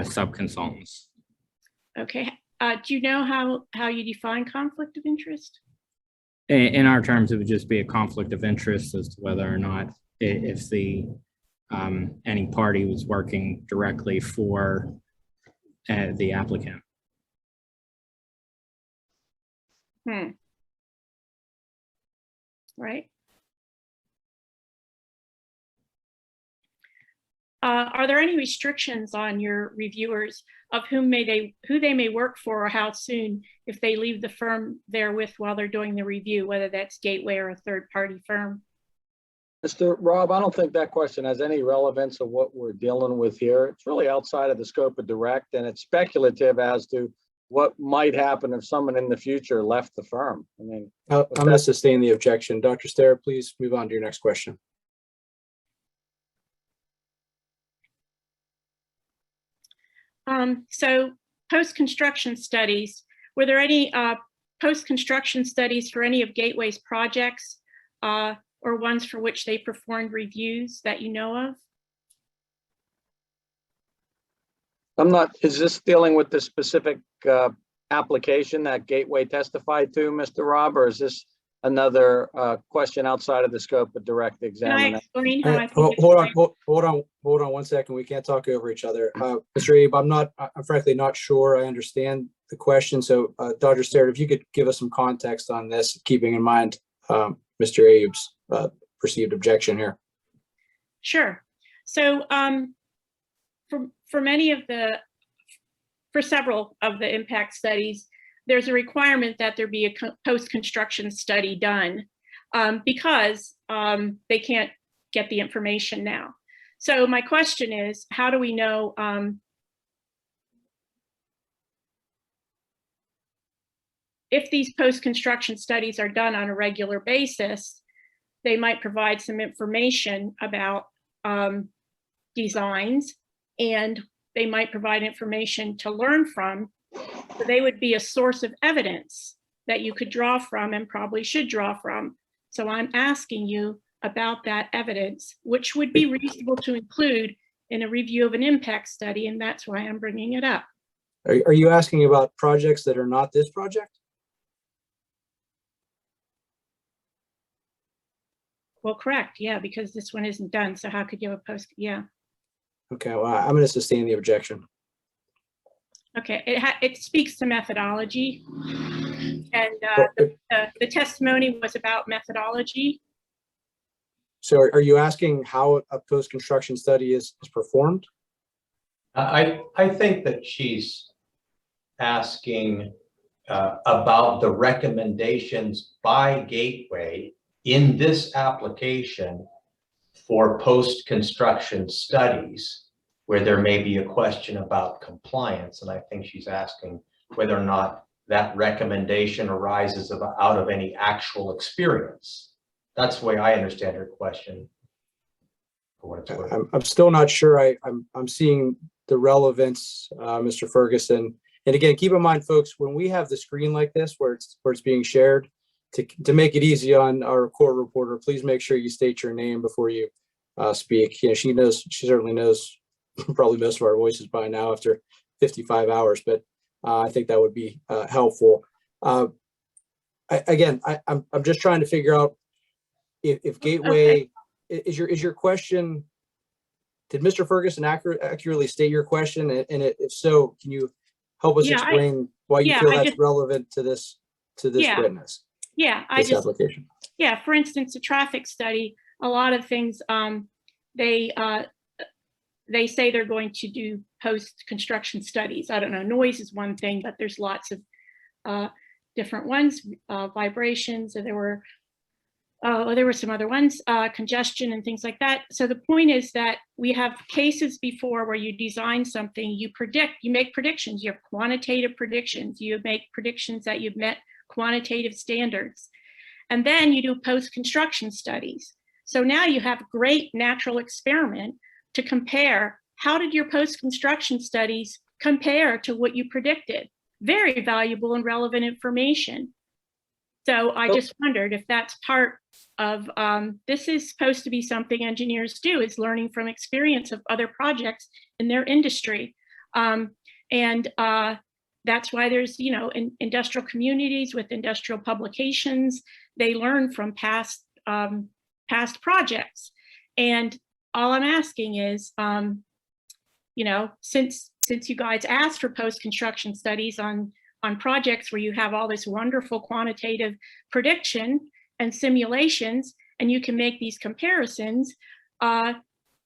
sub-consultants. Okay. Do you know how you define conflict of interest? In our terms, it would just be a conflict of interest as to whether or not if the any party was working directly for the applicant. Right. Are there any restrictions on your reviewers of who they may work for or how soon if they leave the firm they're with while they're doing the review, whether that's Gateway or a third-party firm? Mr. Rob, I don't think that question has any relevance of what we're dealing with here. It's really outside of the scope of direct, and it's speculative as to what might happen if someone in the future left the firm. I mean, I'm going to sustain the objection. Dr. Sterrett, please move on to your next question. So post-construction studies, were there any post-construction studies for any of Gateway's projects or ones for which they performed reviews that you know of? Is this dealing with the specific application that Gateway testified to, Mr. Rob, or is this another question outside of the scope of direct examination? Can I explain how I think hold on 1 second. We can't talk over each other. Mr. Abe, I'm frankly not sure I understand the question. So Dr. Sterrett, if you could give us some context on this, keeping in mind Mr. Abe's perceived objection here. Sure. So for several of the impact studies, there's a requirement that there be a post-construction study done because they can't get the information now. So my question is, how do we know if these post-construction studies are done on a regular basis? They might provide some information about designs, and they might provide information to learn from. So they would be a source of evidence that you could draw from and probably should draw from. So I'm asking you about that evidence, which would be reasonable to include in a review of an impact study, and that's why I'm bringing it up. Are you asking about projects that are not this project? Well, correct, yeah, because this one isn't done, so how could you have a post, yeah. Okay, well, I'm going to sustain the objection. Okay, it speaks to methodology, and the testimony was about methodology. So are you asking how a post-construction study is performed? I think that she's asking about the recommendations by Gateway in this application for post-construction studies, where there may be a question about compliance. And I think she's asking whether or not that recommendation arises out of any actual experience. That's the way I understand her question. For what it's worth. I'm still not sure I'm seeing the relevance, Mr. Ferguson. And again, keep in mind, folks, when we have the screen like this, where it's being shared, to make it easy on our court reporter, please make sure you state your name before you speak. Yeah, she certainly knows probably most of our voices by now after 55 hours, but I think that would be helpful. I'm just trying to figure out if Gateway is your question. Did Mr. Ferguson accurately state your question? And if so, can you help us explain why you feel that's relevant to this witness? Yeah, application. Yeah, for instance, a traffic study, a lot of things, they say they're going to do post-construction studies. I don't know, noise is one thing, but there's lots of different ones, vibrations, or there were some other ones, congestion and things like that. So the point is that we have cases before where you design something, you make predictions, you have quantitative predictions, you make predictions that you've met quantitative standards. And then you do post-construction studies. So now you have a great natural experiment to compare how did your post-construction studies compare to what you predicted? Very valuable and relevant information. So I just wondered if that's part of, this is supposed to be something engineers do, is learning from experience of other projects in their industry. That's why there's, in industrial communities with industrial publications, they learn from past projects. And all I'm asking is, since you guys asked for post-construction studies on projects where you have all this wonderful quantitative prediction and simulations, and you can make these comparisons,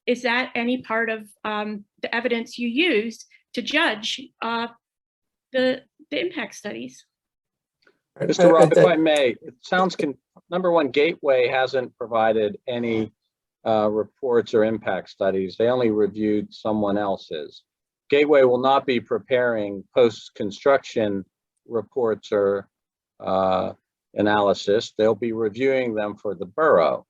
is that any part of the evidence you use to judge the impact studies? Mr. Robb, if I may, it sounds, number one, Gateway hasn't provided any reports or impact studies. They only reviewed someone else's. Gateway will not be preparing post-construction reports or analysis. They'll be reviewing them for the borough.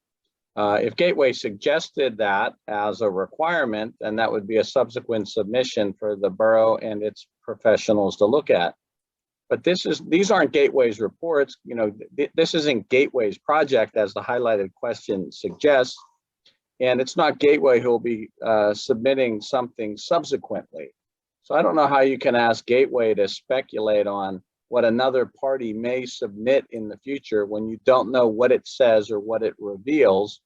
If Gateway suggested that as a requirement, then that would be a subsequent submission for the borough and its professionals to look at. But these aren't Gateway's reports. This isn't Gateway's project, as the highlighted question suggests. And it's not Gateway who will be submitting something subsequently. So I don't know how you can ask Gateway to speculate on what another party may submit in the future when you don't know what it says or what it reveals,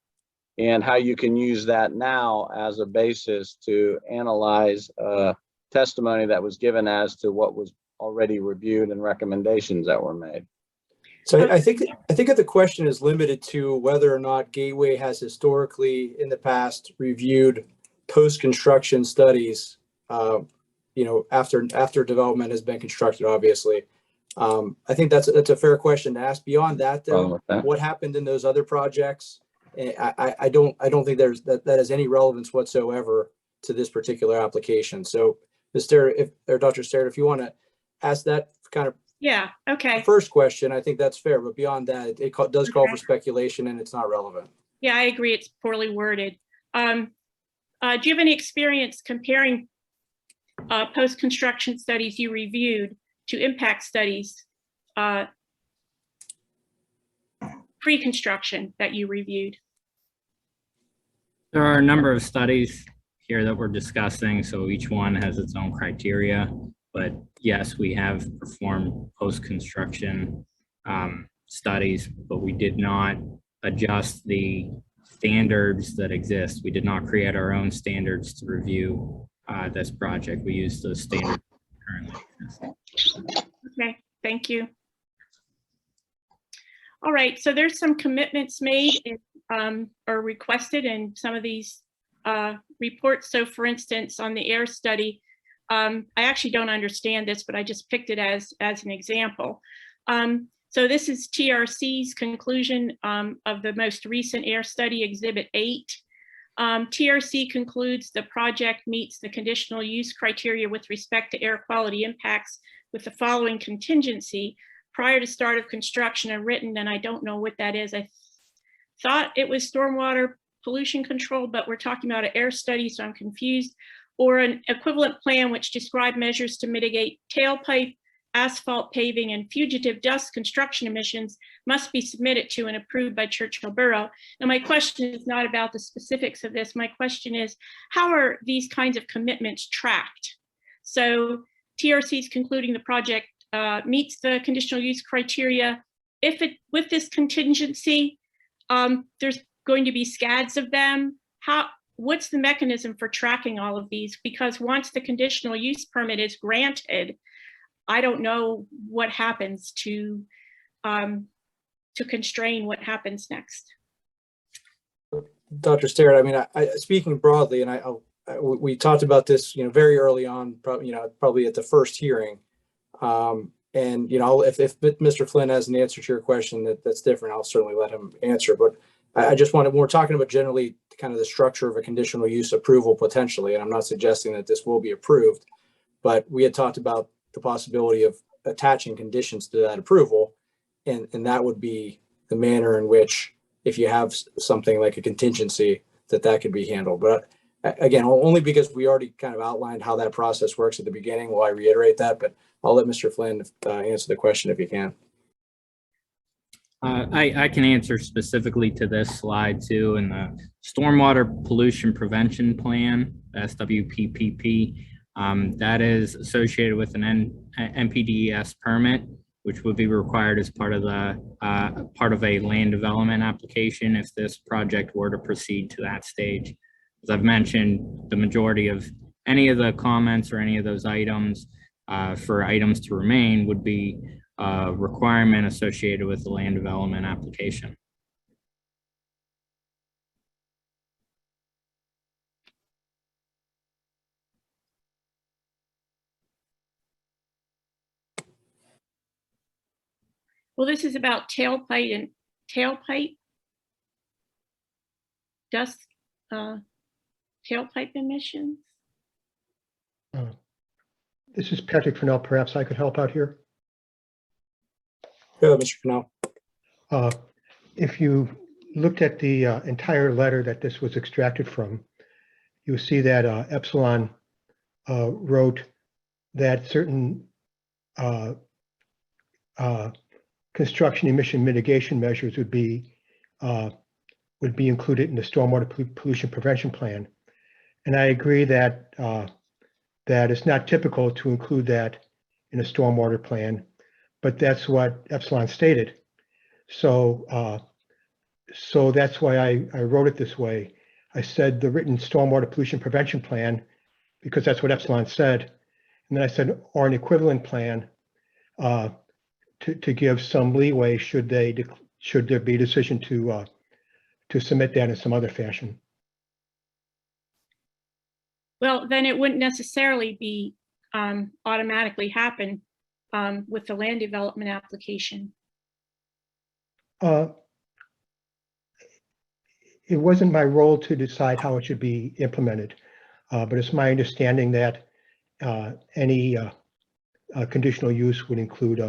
and how you can use that now as a basis to analyze testimony that was given as to what was already reviewed and recommendations that were made. So I think that the question is limited to whether or not Gateway has historically in the past reviewed post-construction studies, after development has been constructed, obviously. I think that's a fair question to ask. Beyond that, though, what happened in those other projects? I don't think that has any relevance whatsoever to this particular application. So, Ms. Sterrett, Dr. Sterrett, if you want to ask that kind of first question, I think that's fair. But beyond that, it does call for speculation, and it's not relevant. Yeah, I agree. It's poorly worded. Do you have any experience comparing post-construction studies you reviewed to impact studies pre-construction that you reviewed? There are a number of studies here that we're discussing, so each one has its own criteria. But yes, we have performed post-construction studies, but we did not adjust the standards that exist. We did not create our own standards to review this project. We used those standards currently exist. Okay, thank you. All right, so there's some commitments made or requested in some of these reports. So for instance, on the air study, I actually don't understand this, but I just picked it as an example. So this is TRC's conclusion of the most recent air study, Exhibit 8. TRC concludes the project meets the conditional use criteria with respect to air quality impacts with the following contingency: prior to start of construction and written, and I don't know what that is. I thought it was stormwater pollution control, but we're talking about an air study, so I'm confused. or an equivalent plan which describe measures to mitigate tailpipe, asphalt paving, and fugitive dust construction emissions must be submitted to and approved by Churchill Borough. Now, my question is not about the specifics of this. My question is, how are these kinds of commitments tracked? So TRC is concluding the project meets the conditional use criteria. If it, with this contingency, there's going to be scads of them. What's the mechanism for tracking all of these? Because once the conditional use permit is granted, I don't know what happens to constrain what happens next. Dr. Sterrett, I mean, speaking broadly, and we talked about this, very early on, probably at the first hearing. And, if Mr. Flynn has an answer to your question that's different, I'll certainly let him answer. But I just wanted, when we're talking about generally kind of the structure of a conditional use approval potentially, and I'm not suggesting that this will be approved, but we had talked about the possibility of attaching conditions to that approval. And that would be the manner in which, if you have something like a contingency, that could be handled. But again, only because we already kind of outlined how that process works at the beginning, will I reiterate that, but I'll let Mr. Flynn answer the question if he can. I can answer specifically to this slide too. In the Stormwater Pollution Prevention Plan, SWPPP, that is associated with an NPDES permit, which would be required as part of a land development application if this project were to proceed to that stage. As I've mentioned, the majority of any of the comments or any of those items for items to remain would be a requirement associated with the land development application. Well, this is about tailpipe dust, tailpipe emissions. This is Patrick Fennell. Perhaps I could help out here. Go ahead, Mr. Fennell. If you looked at the entire letter that this was extracted from, you see that Epsilon wrote that certain construction emission mitigation measures would be included in the stormwater pollution prevention plan. And I agree that that it's not typical to include that in a stormwater plan, but that's what Epsilon stated. So so that's why I wrote it this way. I said the written stormwater pollution prevention plan, because that's what Epsilon said. And then I said, or an equivalent plan to give some leeway should there be a decision to submit that in some other fashion. Well, then it wouldn't necessarily be automatically happen with the land development application. It wasn't my role to decide how it should be implemented, but it's my understanding that any conditional use would include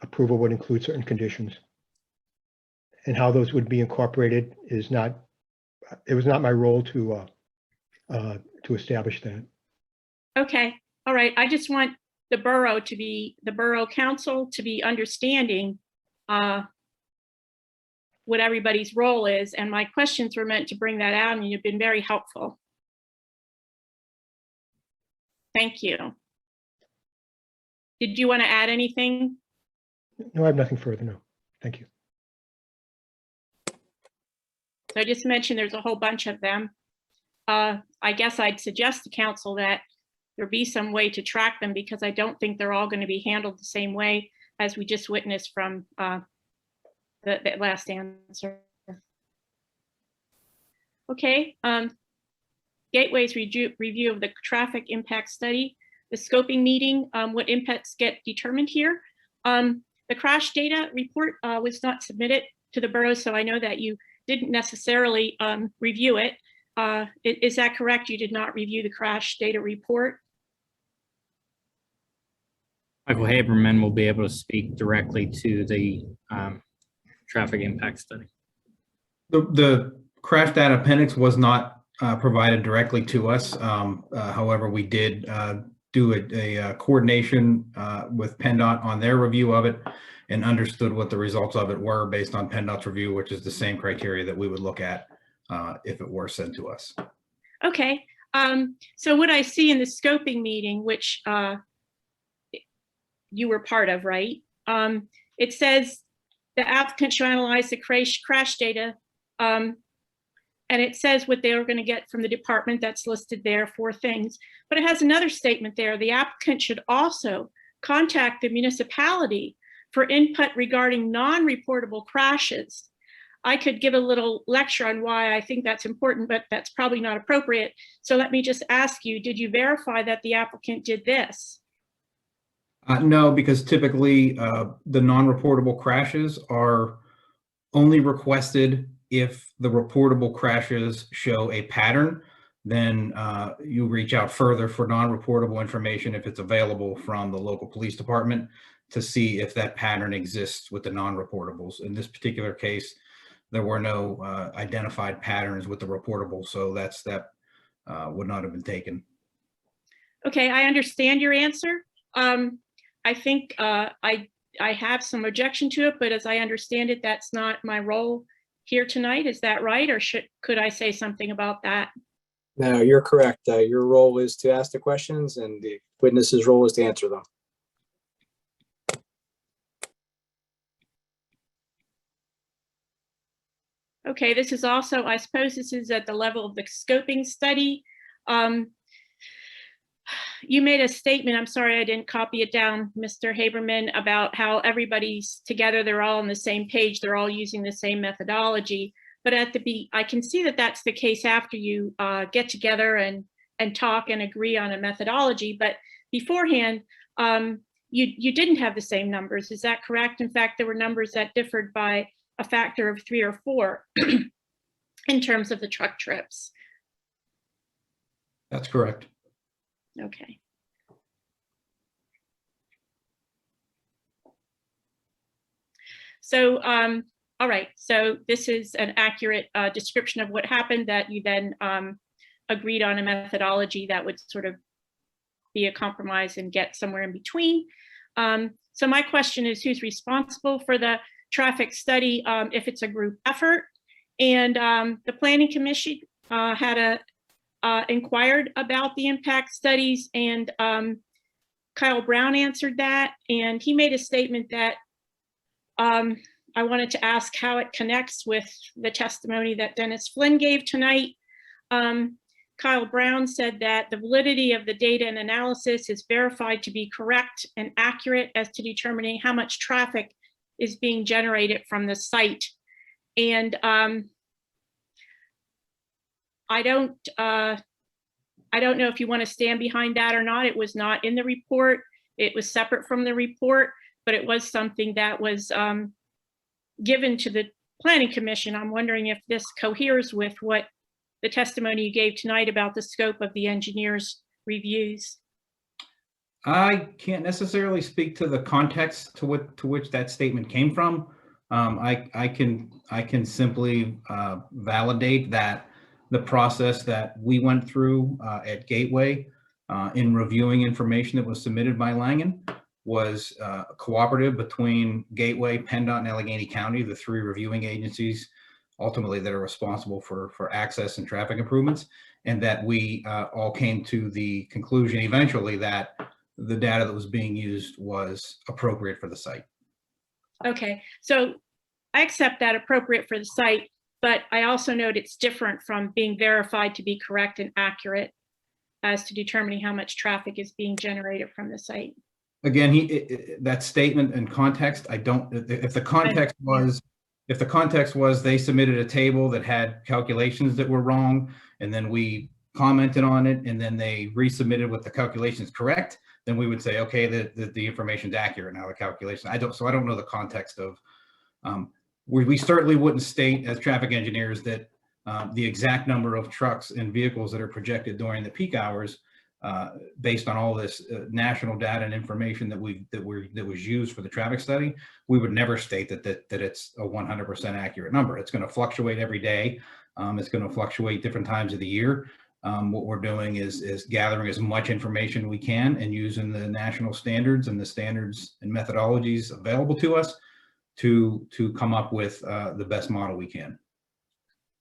approval would include certain conditions, and how those would be incorporated is not. It was not my role to establish that. Okay, all right. I just want the borough council to be understanding what everybody's role is, and my questions were meant to bring that out, and you've been very helpful. Thank you. Did you want to add anything? No, I have nothing further. No, thank you. So I just mentioned there's a whole bunch of them. I guess I'd suggest to council that there be some way to track them, because I don't think they're all going to be handled the same way as we just witnessed from the last answer. Okay, Gateway's review of the traffic impact study, the scoping meeting, what impacts get determined here. The crash data report was not submitted to the borough, so I know that you didn't necessarily review it. Is that correct? You did not review the crash data report? Michael Haberman will be able to speak directly to the traffic impact study. The crash data appendix was not provided directly to us. However, we did do a coordination with PennDOT on their review of it and understood what the results of it were based on PennDOT's review, which is the same criteria that we would look at if it were sent to us. Okay. So what I see in the scoping meeting, which you were part of, right? It says the applicant should analyze the crash data. And it says what they are going to get from the department. That's listed there, 4 things. But it has another statement there. The applicant should also contact the municipality for input regarding non-reportable crashes. I could give a little lecture on why I think that's important, but that's probably not appropriate. So let me just ask you, did you verify that the applicant did this? No, because typically the non-reportable crashes are only requested if the reportable crashes show a pattern. Then you reach out further for non-reportable information if it's available from the local police department to see if that pattern exists with the non-reportables. In this particular case, there were no identified patterns with the reportable, so that step would not have been taken. Okay, I understand your answer. I think I have some objection to it, but as I understand it, that's not my role here tonight. Is that right? Or could I say something about that? No, you're correct. Your role is to ask the questions and the witness's role is to answer them. Okay, this is also, I suppose this is at the level of the scoping study. You made a statement, I'm sorry I didn't copy it down, Mr. Haberman, about how everybody's together, they're all on the same page, they're all using the same methodology. But I can see that that's the case after you get together and talk and agree on a methodology. But beforehand, you didn't have the same numbers. Is that correct? In fact, there were numbers that differed by a factor of 3 or 4 in terms of the truck trips. That's correct. Okay. So, all right, so this is an accurate description of what happened, that you then agreed on a methodology that would sort of be a compromise and get somewhere in between. So my question is, who's responsible for the traffic study if it's a group effort? And the Planning Commission had inquired about the impact studies, and Kyle Brown answered that, and he made a statement that I wanted to ask how it connects with the testimony that Dennis Flynn gave tonight. Kyle Brown said that the validity of the data and analysis is verified to be correct and accurate as to determining how much traffic is being generated from the site. And I don't know if you want to stand behind that or not. It was not in the report. It was separate from the report, but it was something that was given to the Planning Commission. I'm wondering if this coheres with what the testimony you gave tonight about the scope of the engineer's reviews. I can't necessarily speak to the context to which that statement came from. I can simply validate that the process that we went through at Gateway in reviewing information that was submitted by Langen was cooperative between Gateway, PennDOT, and Allegheny County, the 3 reviewing agencies ultimately that are responsible for access and traffic improvements, and that we all came to the conclusion eventually that the data that was being used was appropriate for the site. Okay, so I accept that appropriate for the site, but I also note it's different from being verified to be correct and accurate as to determining how much traffic is being generated from the site. Again, that statement and context, I don't, if the context was they submitted a table that had calculations that were wrong, and then we commented on it, and then they resubmitted with the calculations correct, then we would say, okay, the information's accurate now, the calculation. I don't know the context of, we certainly wouldn't state as traffic engineers that the exact number of trucks and vehicles that are projected during the peak hours based on all this national data and information that was used for the traffic study. We would never state that it's a 100% accurate number. It's going to fluctuate every day. It's going to fluctuate different times of the year. What we're doing is gathering as much information we can and using the national standards and the standards and methodologies available to us to come up with the best model we can.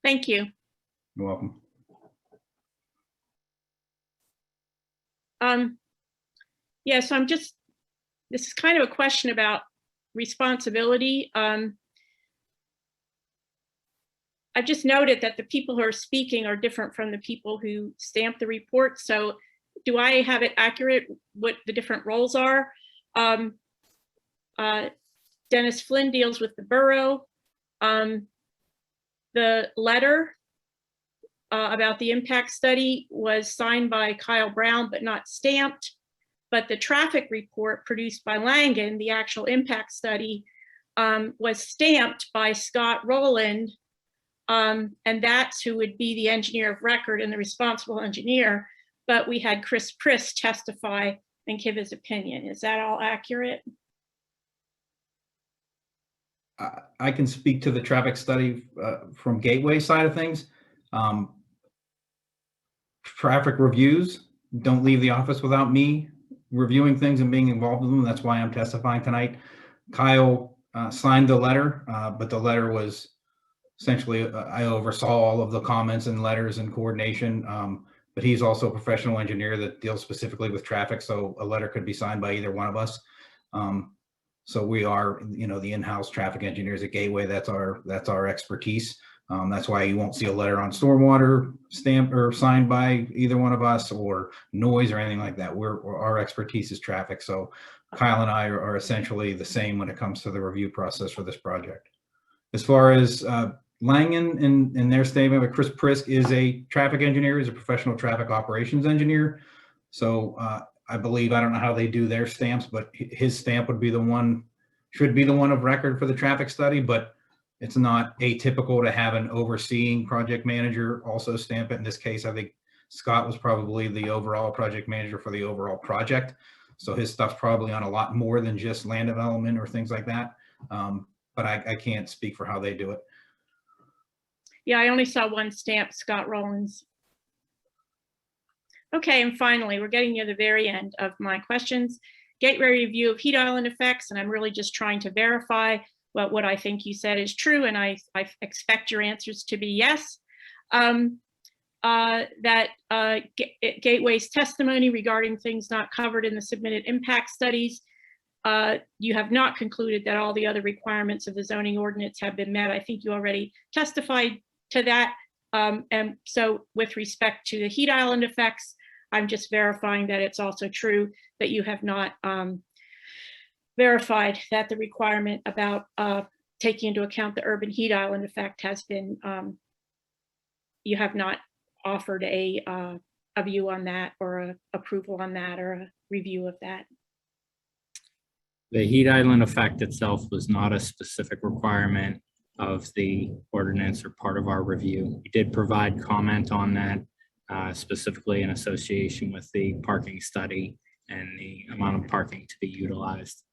Thank you. You're welcome. Yeah, so this is kind of a question about responsibility. I've just noted that the people who are speaking are different from the people who stamp the report. So do I have it accurate what the different roles are? Dennis Flynn deals with the borough. The letter about the impact study was signed by Kyle Brown, but not stamped. But the traffic report produced by Langen, the actual impact study, was stamped by Scott Rowland. And that's who would be the engineer of record and the responsible engineer. But we had Chris Priss testify and give his opinion. Is that all accurate? I can speak to the traffic study from Gateway side of things. Traffic reviews don't leave the office without me reviewing things and being involved with them. That's why I'm testifying tonight. Kyle signed the letter, but the letter was essentially, I oversaw all of the comments and letters and coordination, but he's also a professional engineer that deals specifically with traffic. So a letter could be signed by either one of us. So we are, the in-house traffic engineers at Gateway. That's our expertise. That's why you won't see a letter on stormwater stamped or signed by either one of us, or noise or anything like that. Our expertise is traffic. So Kyle and I are essentially the same when it comes to the review process for this project. As far as Langen and their statement, but Chris Prisk is a traffic engineer, he's a professional traffic operations engineer. So I believe, I don't know how they do their stamps, but his stamp would be should be the one of record for the traffic study, but it's not atypical to have an overseeing project manager also stamp it. In this case, I think Scott was probably the overall project manager for the overall project. So his stuff's probably on a lot more than just land development or things like that. But I can't speak for how they do it. Yeah, I only saw one stamp, Scott Rollins. Okay, and finally, we're getting near the very end of my questions. Gateway review of heat island effects, and I'm really just trying to verify what I think you said is true, and I expect your answers to be yes. Gateway's testimony regarding things not covered in the submitted impact studies, you have not concluded that all the other requirements of the zoning ordinance have been met. I think you already testified to that. And so with respect to the heat island effects, I'm just verifying that it's also true that you have not verified that the requirement about taking into account the urban heat island effect has been, you have not offered a view on that, or a approval on that, or a review of that. The heat island effect itself was not a specific requirement of the ordinance or part of our review. We did provide comment on that, specifically in association with the parking study and the amount of parking to be utilized.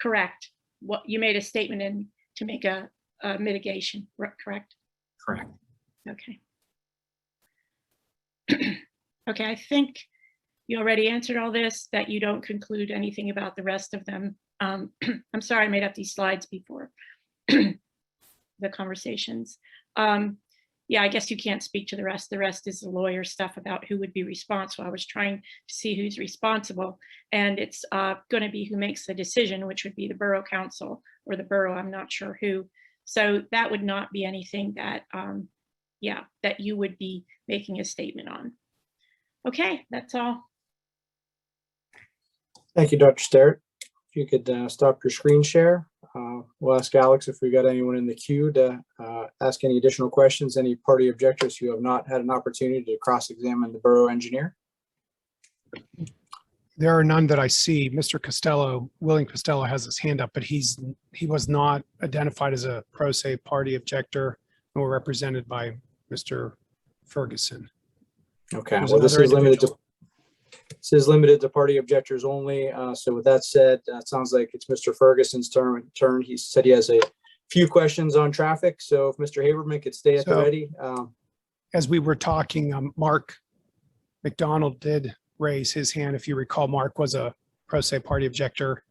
Correct. What you made a statement in to make a mitigation, correct? Correct. Okay. Okay, I think you already answered all this, that you don't conclude anything about the rest of them. I'm sorry I made up these slides before the conversations. Yeah, I guess you can't speak to the rest. The rest is the lawyer stuff about who would be responsible. I was trying to see who's responsible, and it's going to be who makes the decision, which would be the borough council or the borough. I'm not sure who. So that would not be anything that, yeah, that you would be making a statement on. Okay, that's all. Thank you, Dr. Sterrett. If you could stop your screen share. We'll ask Alex if we got anyone in the queue to ask any additional questions, any party objectors who have not had an opportunity to cross-examine the borough engineer. There are none that I see. Mr. Costello, William Costello, has his hand up, but he was not identified as a pro se party objector, nor represented by Mr. Ferguson. Okay, There's well, this another is limited to individual. this is limited to party objectors only. So with that said, it sounds like it's Mr. Ferguson's turn. He said he has a few questions on traffic. So if Mr. Haberman could stay at the So- ready. As we were talking, Mark McDonald did raise his hand. If you recall, Mark was a pro se party objector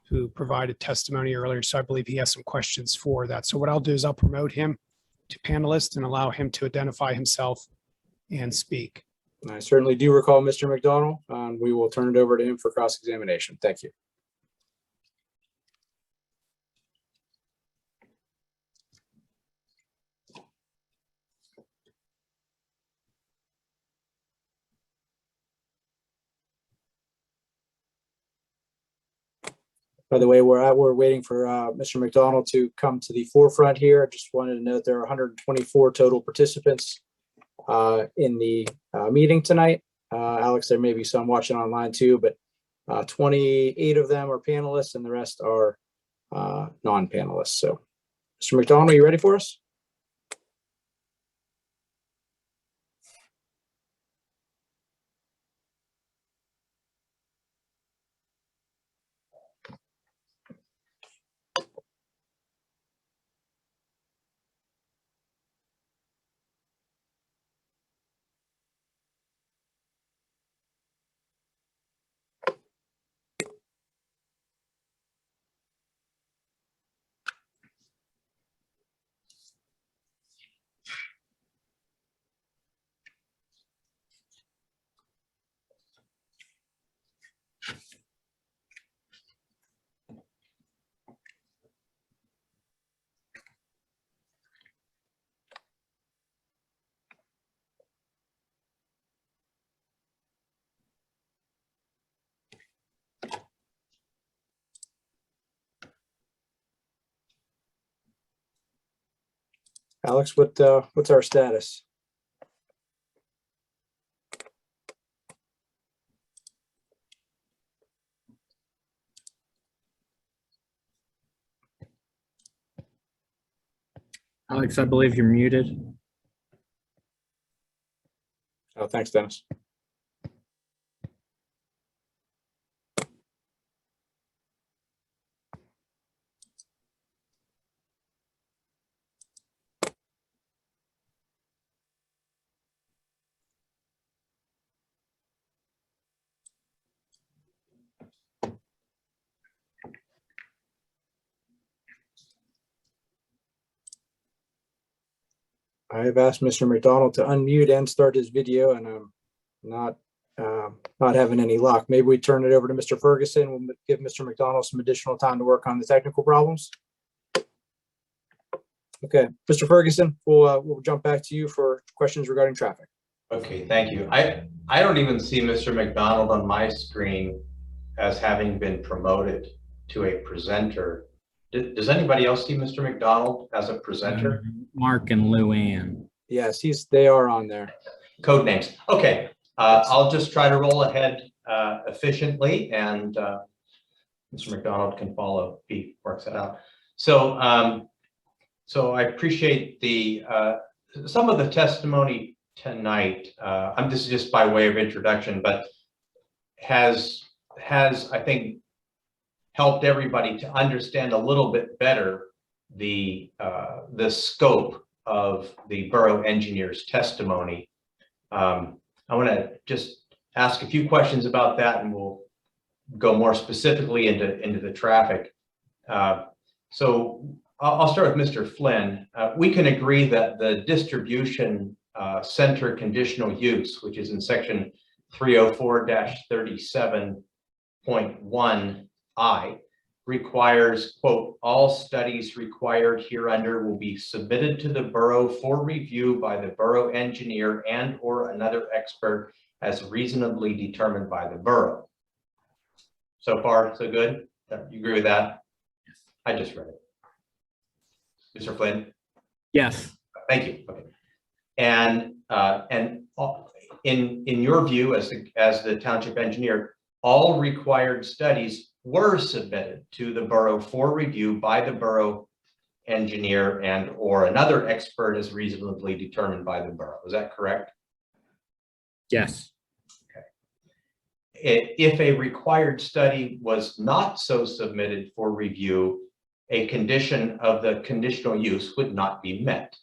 who provided testimony earlier. So I believe he has some questions for that. So what I'll do is I'll promote him to panelist and allow him to identify himself and speak. I certainly do recall Mr. McDonald. We will turn it over to him for cross-examination. Thank you. By the way, we're waiting for Mr. McDonald to come to the forefront here. I just wanted to note there are 124 total participants in the meeting tonight. Alex, there may be some watching online too, but 28 of them are panelists and the rest are non-panelists. So, Mr. McDonald, are you ready for us? Alex, what's our status? Alex, I believe you're muted. Oh, thanks, Dennis. I have asked Mr. McDonald to unmute and start his video, and I'm not having any luck. Maybe we turn it over to Mr. Ferguson. We'll give Mr. McDonald some additional time to work on the technical problems. Okay, Mr. Ferguson, we'll jump back to you for questions regarding traffic. Okay, thank you. I don't even see Mr. McDonald on my screen as having been promoted to a presenter. Does anybody else see Mr. McDonald as a presenter? Mark and Lou Ann. Yes, they are on there. Code names. Okay, I'll just try to roll ahead efficiently, and Mr. McDonald can follow if he works that out. So, so I appreciate some of the testimony tonight. This is just by way of introduction, but has I think helped everybody to understand a little bit better the scope of the borough engineer's testimony. I want to just ask a few questions about that, and we'll go more specifically into the traffic. So I'll start with Mr. Flynn. We can agree that the distribution center conditional use, which is in section 304-37.1I, requires, quote, all studies required hereunder will be submitted to the borough for review by the borough engineer and or another expert as reasonably determined by the borough. So far, so good? You agree with that? Yes. I just read it. Mr. Flynn? Yes. Thank you. Okay. And in your view as the township engineer, all required studies were submitted to the borough for review by the borough engineer and or another expert as reasonably determined by the borough. Is that correct? Yes. Okay. If a required study was not so submitted for review, a condition of the conditional use would not be met.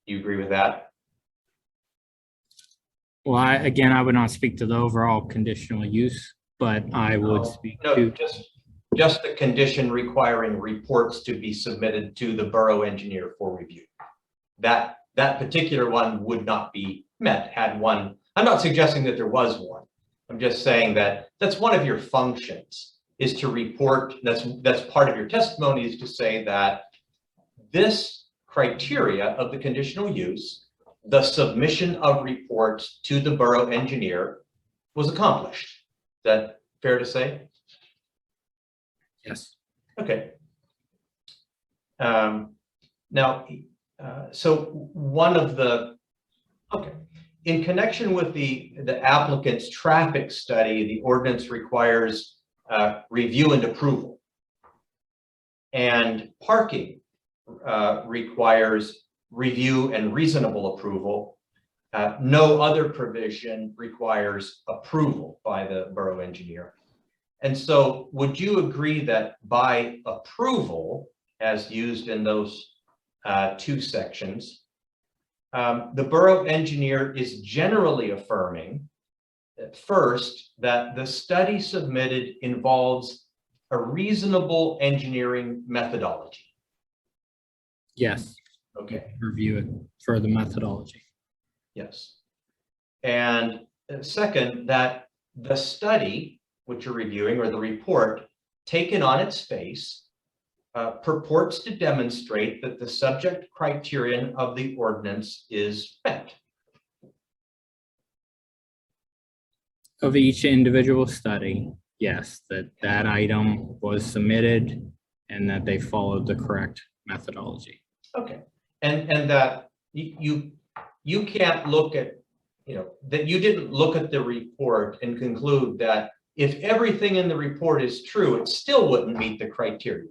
Do you agree with that? Well, again, I would not speak to the overall conditional use, but I would speak No, to, just the condition requiring reports to be submitted to the borough engineer for review. That particular one would not be met had one. I'm not suggesting that there was one. I'm just saying that that's one of your functions, is to report. That's part of your testimony, is to say that this criteria of the conditional use, the submission of reports to the borough engineer, was accomplished. Is that fair to say? yes. Okay. Now, so one of the, okay, in connection with the applicant's traffic study, the ordinance requires review and approval. And parking requires review and reasonable approval. No other provision requires approval by the borough engineer. And so would you agree that by approval, as used in those two sections, the borough engineer is generally affirming that, first, that the study submitted involves a reasonable engineering methodology? Yes. Okay. Review it for the methodology. Yes. And second, that the study, which you're reviewing, or the report taken on its face, purports to demonstrate that the subject criterion of the ordinance is met. Of each individual study, yes, that item was submitted and that they followed the correct methodology. Okay. And that you can't look at, that you didn't look at the report and conclude that if everything in the report is true, it still wouldn't meet the criteria.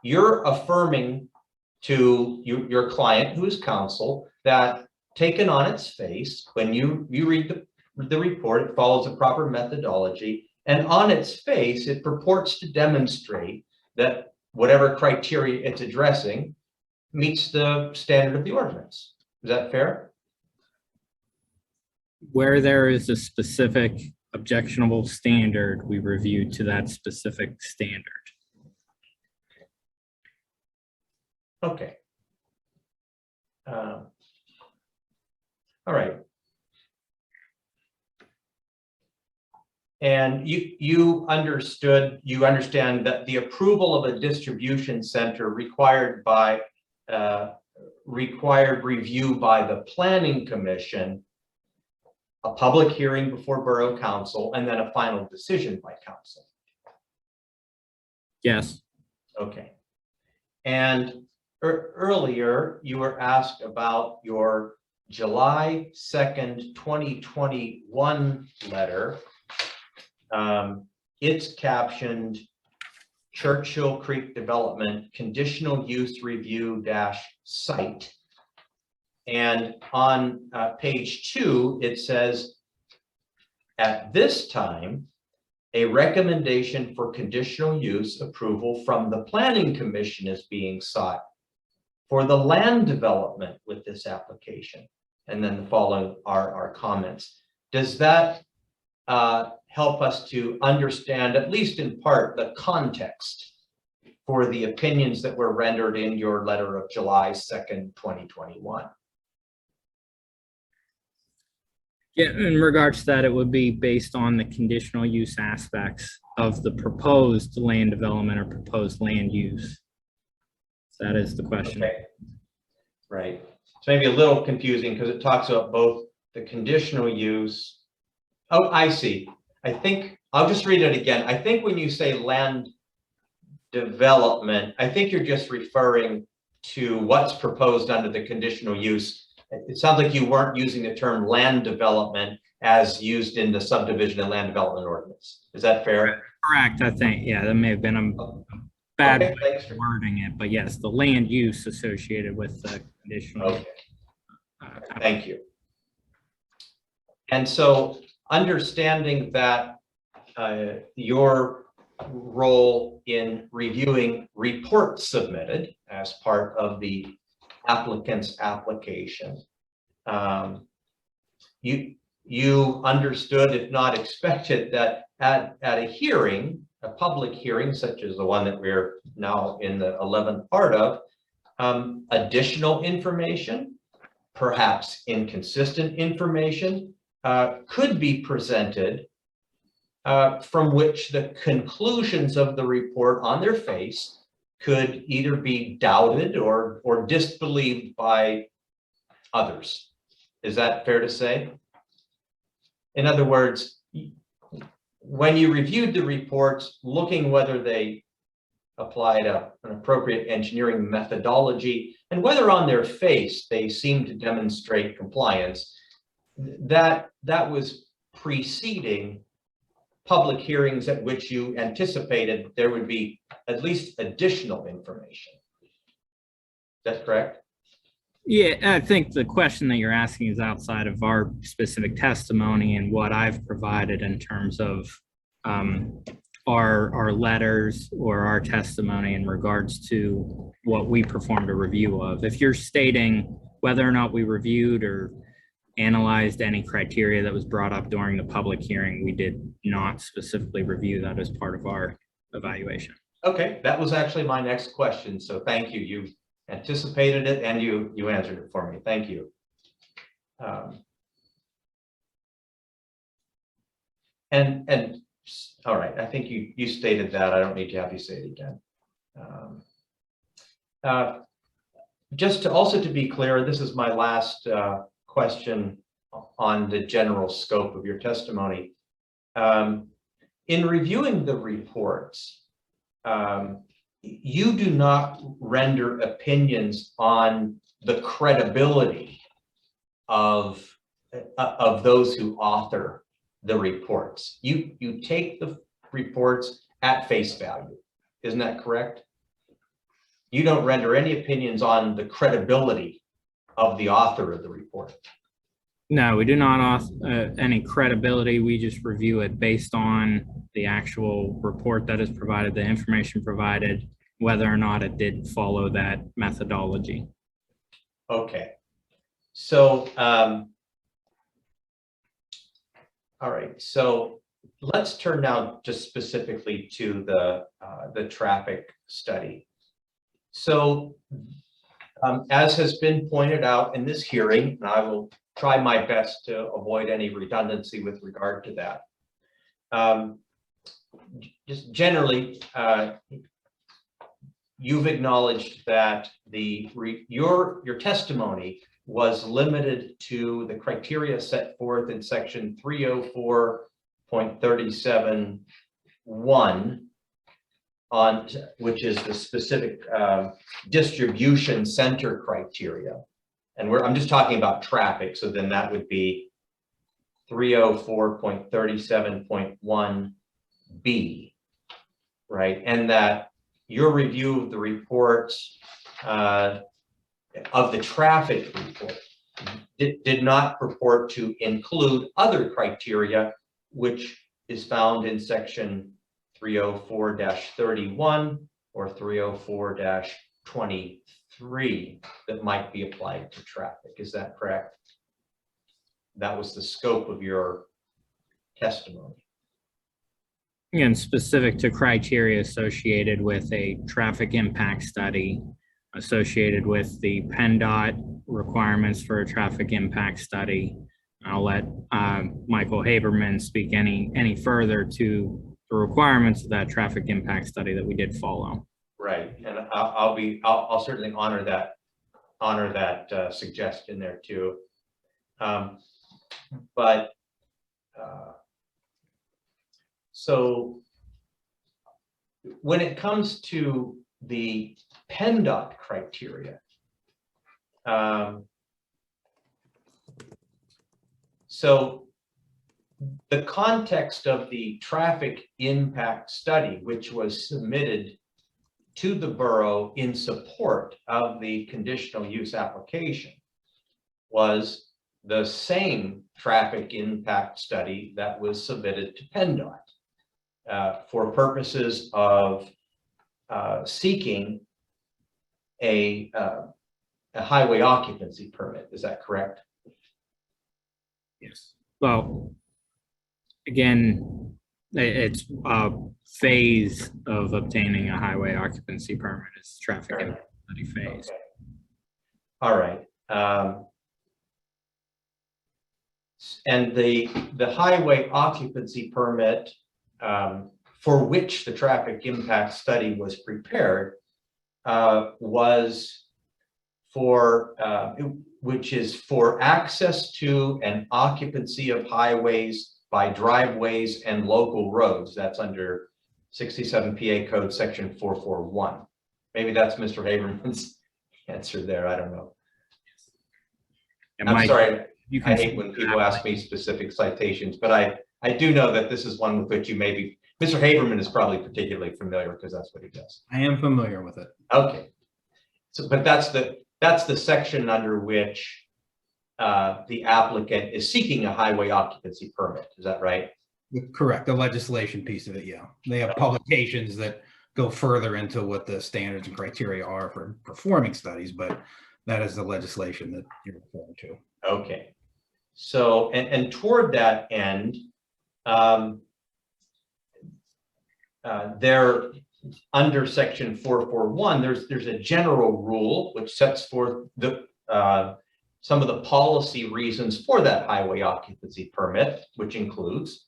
You're affirming to your client, who is counsel, that taken on its face, when you read the report, it follows a proper methodology, and on its face, it purports to demonstrate that whatever criteria it's addressing meets the standard of the ordinance. Is that fair? Where there is a specific objectionable standard, we review to that specific standard. Okay. All right. And you understand that the approval of a distribution center required review by the Planning Commission, a public hearing before Borough Council, and then a final decision by Council. Yes. Okay. And earlier, you were asked about your July 2nd, 2021 letter. It's captioned Churchill Creek Development Conditional Use Review -site. And on page 2, it says, at this time, a recommendation for conditional use approval from the Planning Commission is being sought for the land development with this application. And then the following are our comments. Does that help us to understand, at least in part, the context for the opinions that were rendered in your letter of July 2nd, 2021? Yeah, in regards to that, it would be based on the conditional use aspects of the proposed land development or proposed land use. So that is the question. Okay. Right. So maybe a little confusing because it talks about both the conditional use. Oh, I see. I think I'll just read it again. I think when you say land development, I think you're just referring to what's proposed under the conditional use. It sounds like you weren't using the term land development as used in the subdivision and land development ordinance. Is that fair? Correct, I think. Yeah, that may have been a bad Okay, way of wording it, but yes, the land use associated with the conditional. Okay. Thank you. And so understanding that your role in reviewing reports submitted as part of the applicant's application. You understood, if not expected, that at a hearing, a public hearing such as the one that we're now in the 11th part of, additional information, perhaps inconsistent information, could be presented from which the conclusions of the report on their face could either be doubted or disbelieved by others. Is that fair to say? In other words, when you reviewed the reports, looking whether they applied an appropriate engineering methodology and whether on their face they seemed to demonstrate compliance, that was preceding public hearings at which you anticipated there would be at least additional information. Is that correct? Yeah, I think the question that you're asking is outside of our specific testimony and what I've provided in terms of our letters or our testimony in regards to what we performed a review of. If you're stating whether or not we reviewed or analyzed any criteria that was brought up during the public hearing, we did not specifically review that as part of our evaluation. Okay, that was actually my next question. So thank you. You anticipated it and you answered it for me. Thank you. And all right, I think you stated that. I don't need to have you say it again. Just to be clear, this is my last question on the general scope of your testimony. In reviewing the reports, you do not render opinions on the credibility of those who author the reports. You take the reports at face value. Isn't that correct? You don't render any opinions on the credibility of the author of the report. No, we do not author any credibility. We just review it based on the actual report that is provided, the information provided, whether or not it did follow that methodology. Okay. So, all right. So let's turn now just specifically to the traffic study. So, as has been pointed out in this hearing, and I will try my best to avoid any redundancy with regard to that. Just generally, you've acknowledged that your testimony was limited to the criteria set forth in section 304.37(1), on which is the specific distribution center criteria. And I'm just talking about traffic, so then that would be 304.37.1b, right? And that your review of the reports of the traffic report did not purport to include other criteria, which is found in section 304-31 or 304-23 that might be applied to traffic. Is that correct? That was the scope of your testimony. And specific to criteria associated with a traffic impact study, associated with the PennDOT requirements for a traffic impact study. I'll let Michael Haberman speak any further to the requirements of that traffic impact study that we did follow. Right, and I'll certainly honor that suggestion there too. So when it comes to the PennDOT criteria, so the context of the traffic impact study, which was submitted to the borough in support of the conditional use application, was the same traffic impact study that was submitted to PennDOT. for purposes of seeking a highway occupancy permit. Is that correct? Yes. Well, again, it's a phase of obtaining a highway occupancy permit. It's traffic impact study phase. Okay. All right. And the highway occupancy permit for which the traffic impact study was prepared was for, which is for access to and occupancy of highways by driveways and local roads. That's under 67 PA Code Section 441. Maybe that's Mr. Haberman's answer there. I don't know. And I'm Mike, sorry. you I can hate when people ask me specific citations, but I do know that this is one with which you may be, Mr. Haberman is probably particularly familiar because that's what he does. I am familiar with it. Okay. So, but that's the section under which the applicant is seeking a highway occupancy permit. Is that right? Correct. The legislation piece of it, yeah. They have publications that go further into what the standards and criteria are for performing studies, but that is the legislation that you're referring to. Okay. So, and toward that end, there, under section 441, there's a general rule which sets forth the some of the policy reasons for that highway occupancy permit, which includes,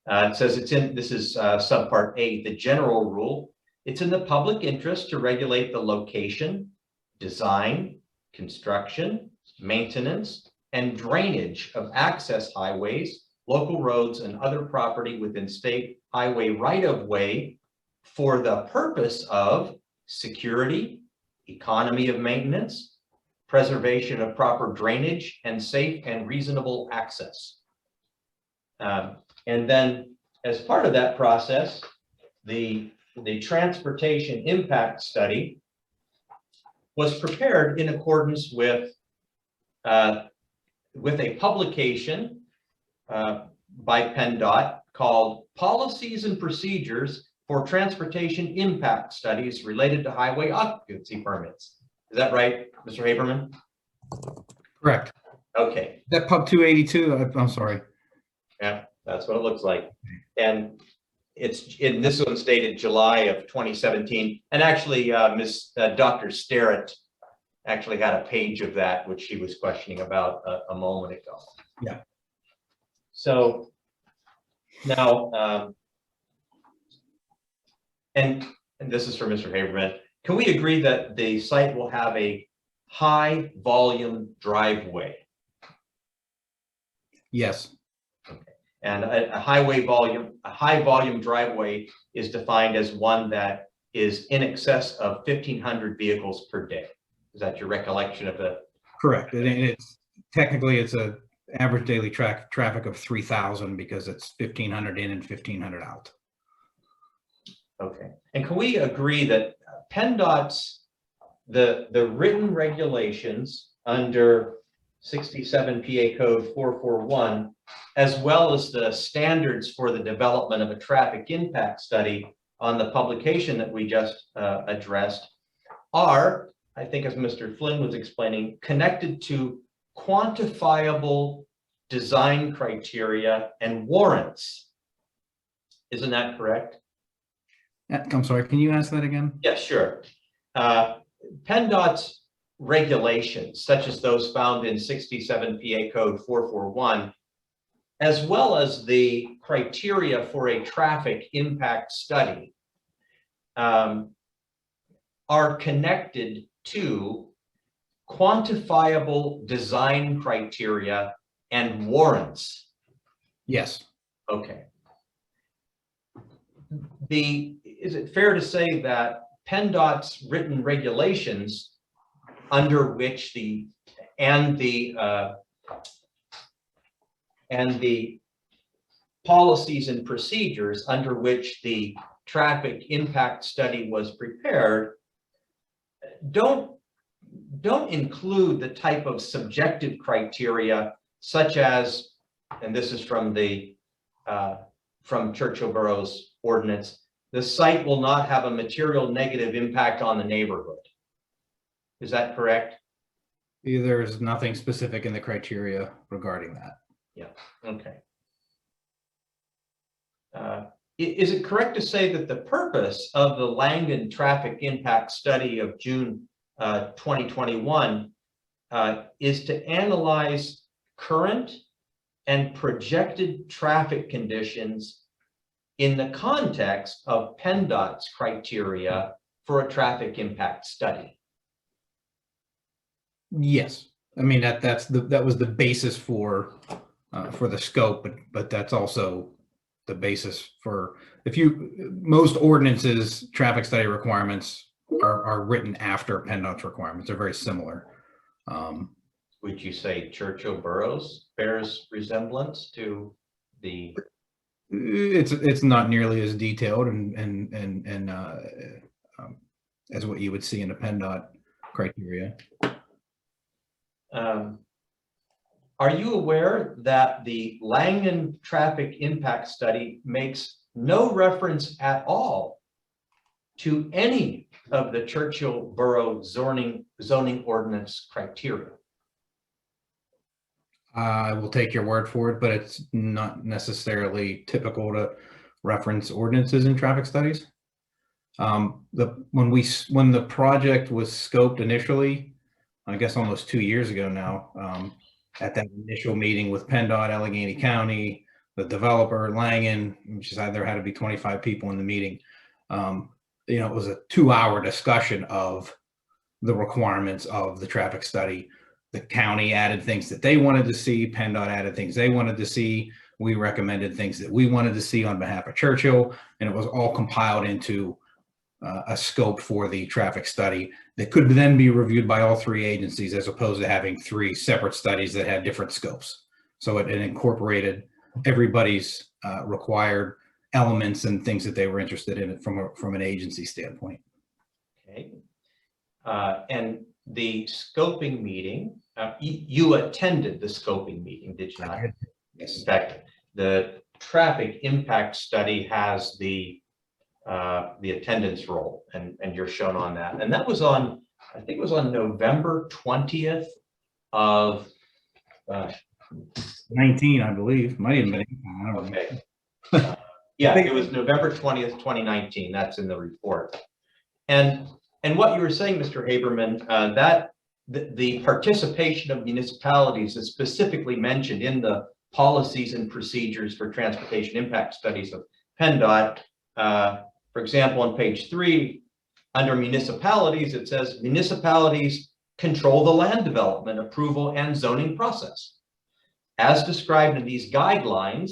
it says it's in, this is subpart A, the general rule. It's in the public interest to regulate the location, design, construction, maintenance, and drainage of access highways, local roads, and other property within state highway right-of-way for the purpose of security, economy of maintenance, preservation of proper drainage, and safe and reasonable access. And then as part of that process, the transportation impact study was prepared in accordance with a publication by PennDOT called Policies and Procedures for Transportation Impact Studies Related to Highway Occupancy Permits. Is that right, Mr. Haberman? Correct. Okay. That Pub 282, I'm sorry. Yeah, that's what it looks like. And it's in this one dated July of 2017. And actually, Dr. Sterrett actually had a page of that, which she was questioning about a moment ago. Yeah. So now, and this is for Mr. Haberman, can we agree that the site will have a high volume driveway? Yes. Okay. And a high volume driveway is defined as one that is in excess of 1,500 vehicles per day. Is that your recollection of the? Correct. And it's technically it's a average daily traffic of 3,000 because it's 1,500 in and 1,500 out. Okay. And can we agree that PennDOT's the written regulations under 67 PA Code 441, as well as the standards for the development of a traffic impact study on the publication that we just addressed are, I think as Mr. Flynn was explaining, connected to quantifiable design criteria and warrants. Isn't that correct? I'm sorry, can you ask that again? Yeah, sure. PennDOT's regulations, such as those found in 67 PA Code 441, as well as the criteria for a traffic impact study, are connected to quantifiable design criteria and warrants. Yes. Okay. Is it fair to say that PennDOT's written regulations under which the policies and procedures under which the traffic impact study was prepared don't include the type of subjective criteria such as, and this is from the from Churchill Borough's ordinance, the site will not have a material negative impact on the neighborhood. Is that correct? There's nothing specific in the criteria regarding that. Okay. Is it correct to say that the purpose of the Langen traffic impact study of June 2021 is to analyze current and projected traffic conditions in the context of PennDOT's criteria for a traffic impact study? Yes, I mean, that was the basis for the scope, but that's also the basis for, most ordinances, traffic study requirements are written after PennDOT's requirements. They're very similar. Would you say Churchill Boroughs bears resemblance to the? It's not nearly as detailed and as what you would see in the PennDOT criteria. Are you aware that the Langen traffic impact study makes no reference at all to any of the Churchill Borough zoning ordinance criteria? I will take your word for it, but it's not necessarily typical to reference ordinances in traffic studies. When the project was scoped initially, I guess almost 2 years ago now, at that initial meeting with PennDOT, Allegheny County, the developer, Langen, which is there had to be 25 people in the meeting. It was a 2-hour discussion of the requirements of the traffic study. The county added things that they wanted to see. PennDOT added things they wanted to see. We recommended things that we wanted to see on behalf of Churchill, and it was all compiled into a scope for the traffic study that could then be reviewed by all 3 agencies, as opposed to having 3 separate studies that had different scopes. So it incorporated everybody's required elements and things that they were interested in from an agency standpoint. Okay. And the scoping meeting, you attended the scoping meeting, did you not? Yes. In fact, the traffic impact study has the attendance roll, and you're shown on that. And that was on, I think it was on November 20th of 19, I believe. Might even been 18. I don't know. okay. Yeah, it was November 20th, 2019. That's in the report. And what you were saying, Mr. Haberman, that the participation of municipalities is specifically mentioned in the policies and procedures for transportation impact studies of PennDOT. For example, on page 3, under municipalities, it says municipalities control the land development, approval, and zoning process. As described in these guidelines,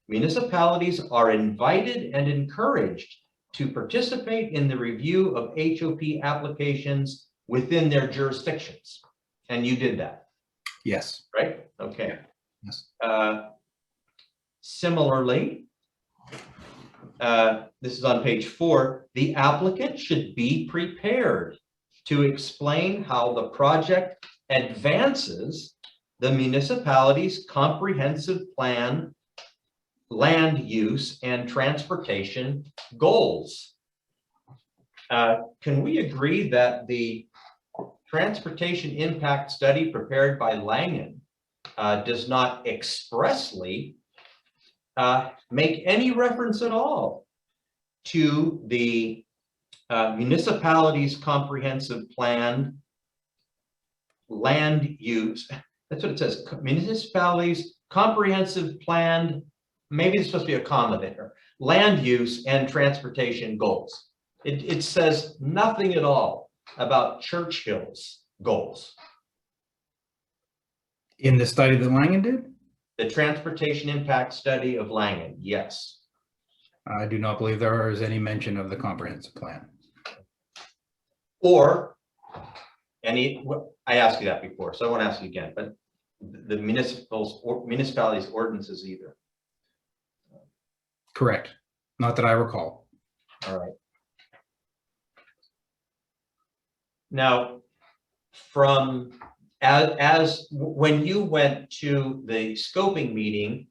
municipalities are invited and encouraged to participate in the review of HOP applications within their jurisdictions. And you did that. Yes. Right? Okay. Yes. Similarly, this is on page 4, the applicant should be prepared to explain how the project advances the municipality's comprehensive plan, land use, and transportation goals. Can we agree that the transportation impact study prepared by Langen does not expressly make any reference at all to the municipality's comprehensive plan, land use? That's what it says. Municipalities comprehensive plan, maybe it's supposed to be a comma there, land use and transportation goals. It says nothing at all about Churchill's goals. In the study that Langen did? The transportation impact study of Langen, yes. I do not believe there is any mention of the comprehensive plan. Or any, I asked you that before, so I won't ask you again, but the municipalities ordinances either. Correct. Not that I recall. All right. Now, from as when you went to the scoping meeting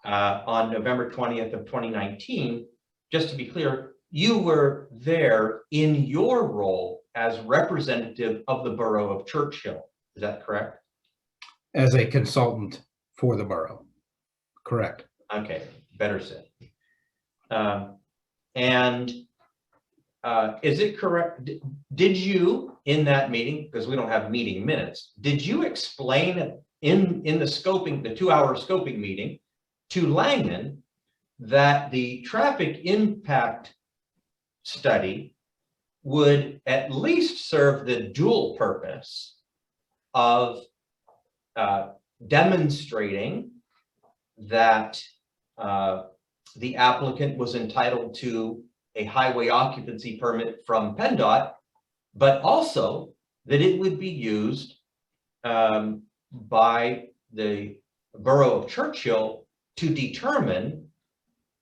on November 20th of 2019, just to be clear, you were there in your role as representative of the borough of Churchill. Is that correct? As a consultant for the borough. Correct. Okay, better said. Is it correct? Did you, in that meeting, because we don't have meeting minutes, did you explain in the scoping, the 2-hour scoping meeting to Langen that the traffic impact study would at least serve the dual purpose of demonstrating that the applicant was entitled to a highway occupancy permit from PennDOT, but also that it would be used by the borough of Churchill to determine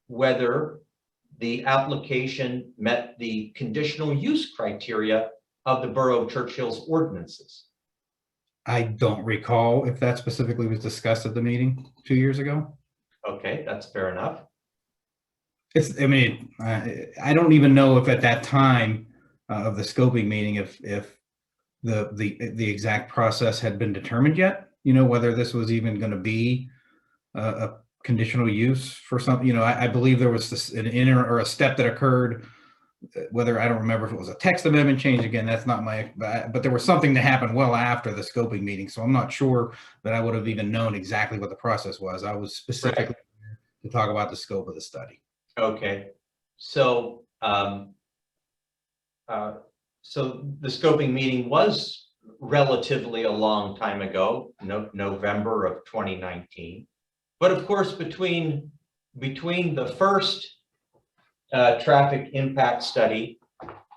whether the application met the conditional use criteria of the borough of Churchill's ordinances? I don't recall if that specifically was discussed at the meeting 2 years ago. Okay, that's fair enough. I mean, I don't even know if at that time of the scoping meeting, if the exact process had been determined yet, whether this was even going to be a conditional use for something, I believe there was an a step that occurred, whether I don't remember if it was a text amendment change. Again, that's not but there was something that happened well after the scoping meeting. So I'm not sure that I would have even known exactly what the process was. I was specifically to talk about the scope of the study. Okay, so so the scoping meeting was relatively a long time ago, November of 2019. But of course, between the first traffic impact study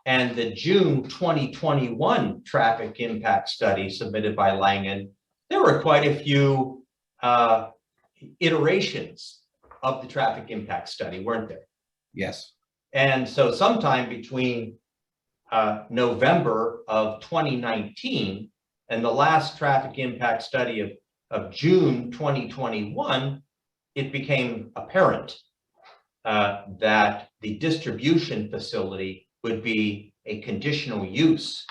and the June 2021 traffic impact study submitted by Langen, there were quite a few iterations of the traffic impact study, weren't there? Yes. And so sometime between November of 2019 and the last traffic impact study of June 2021, it became apparent that the distribution facility would be a conditional use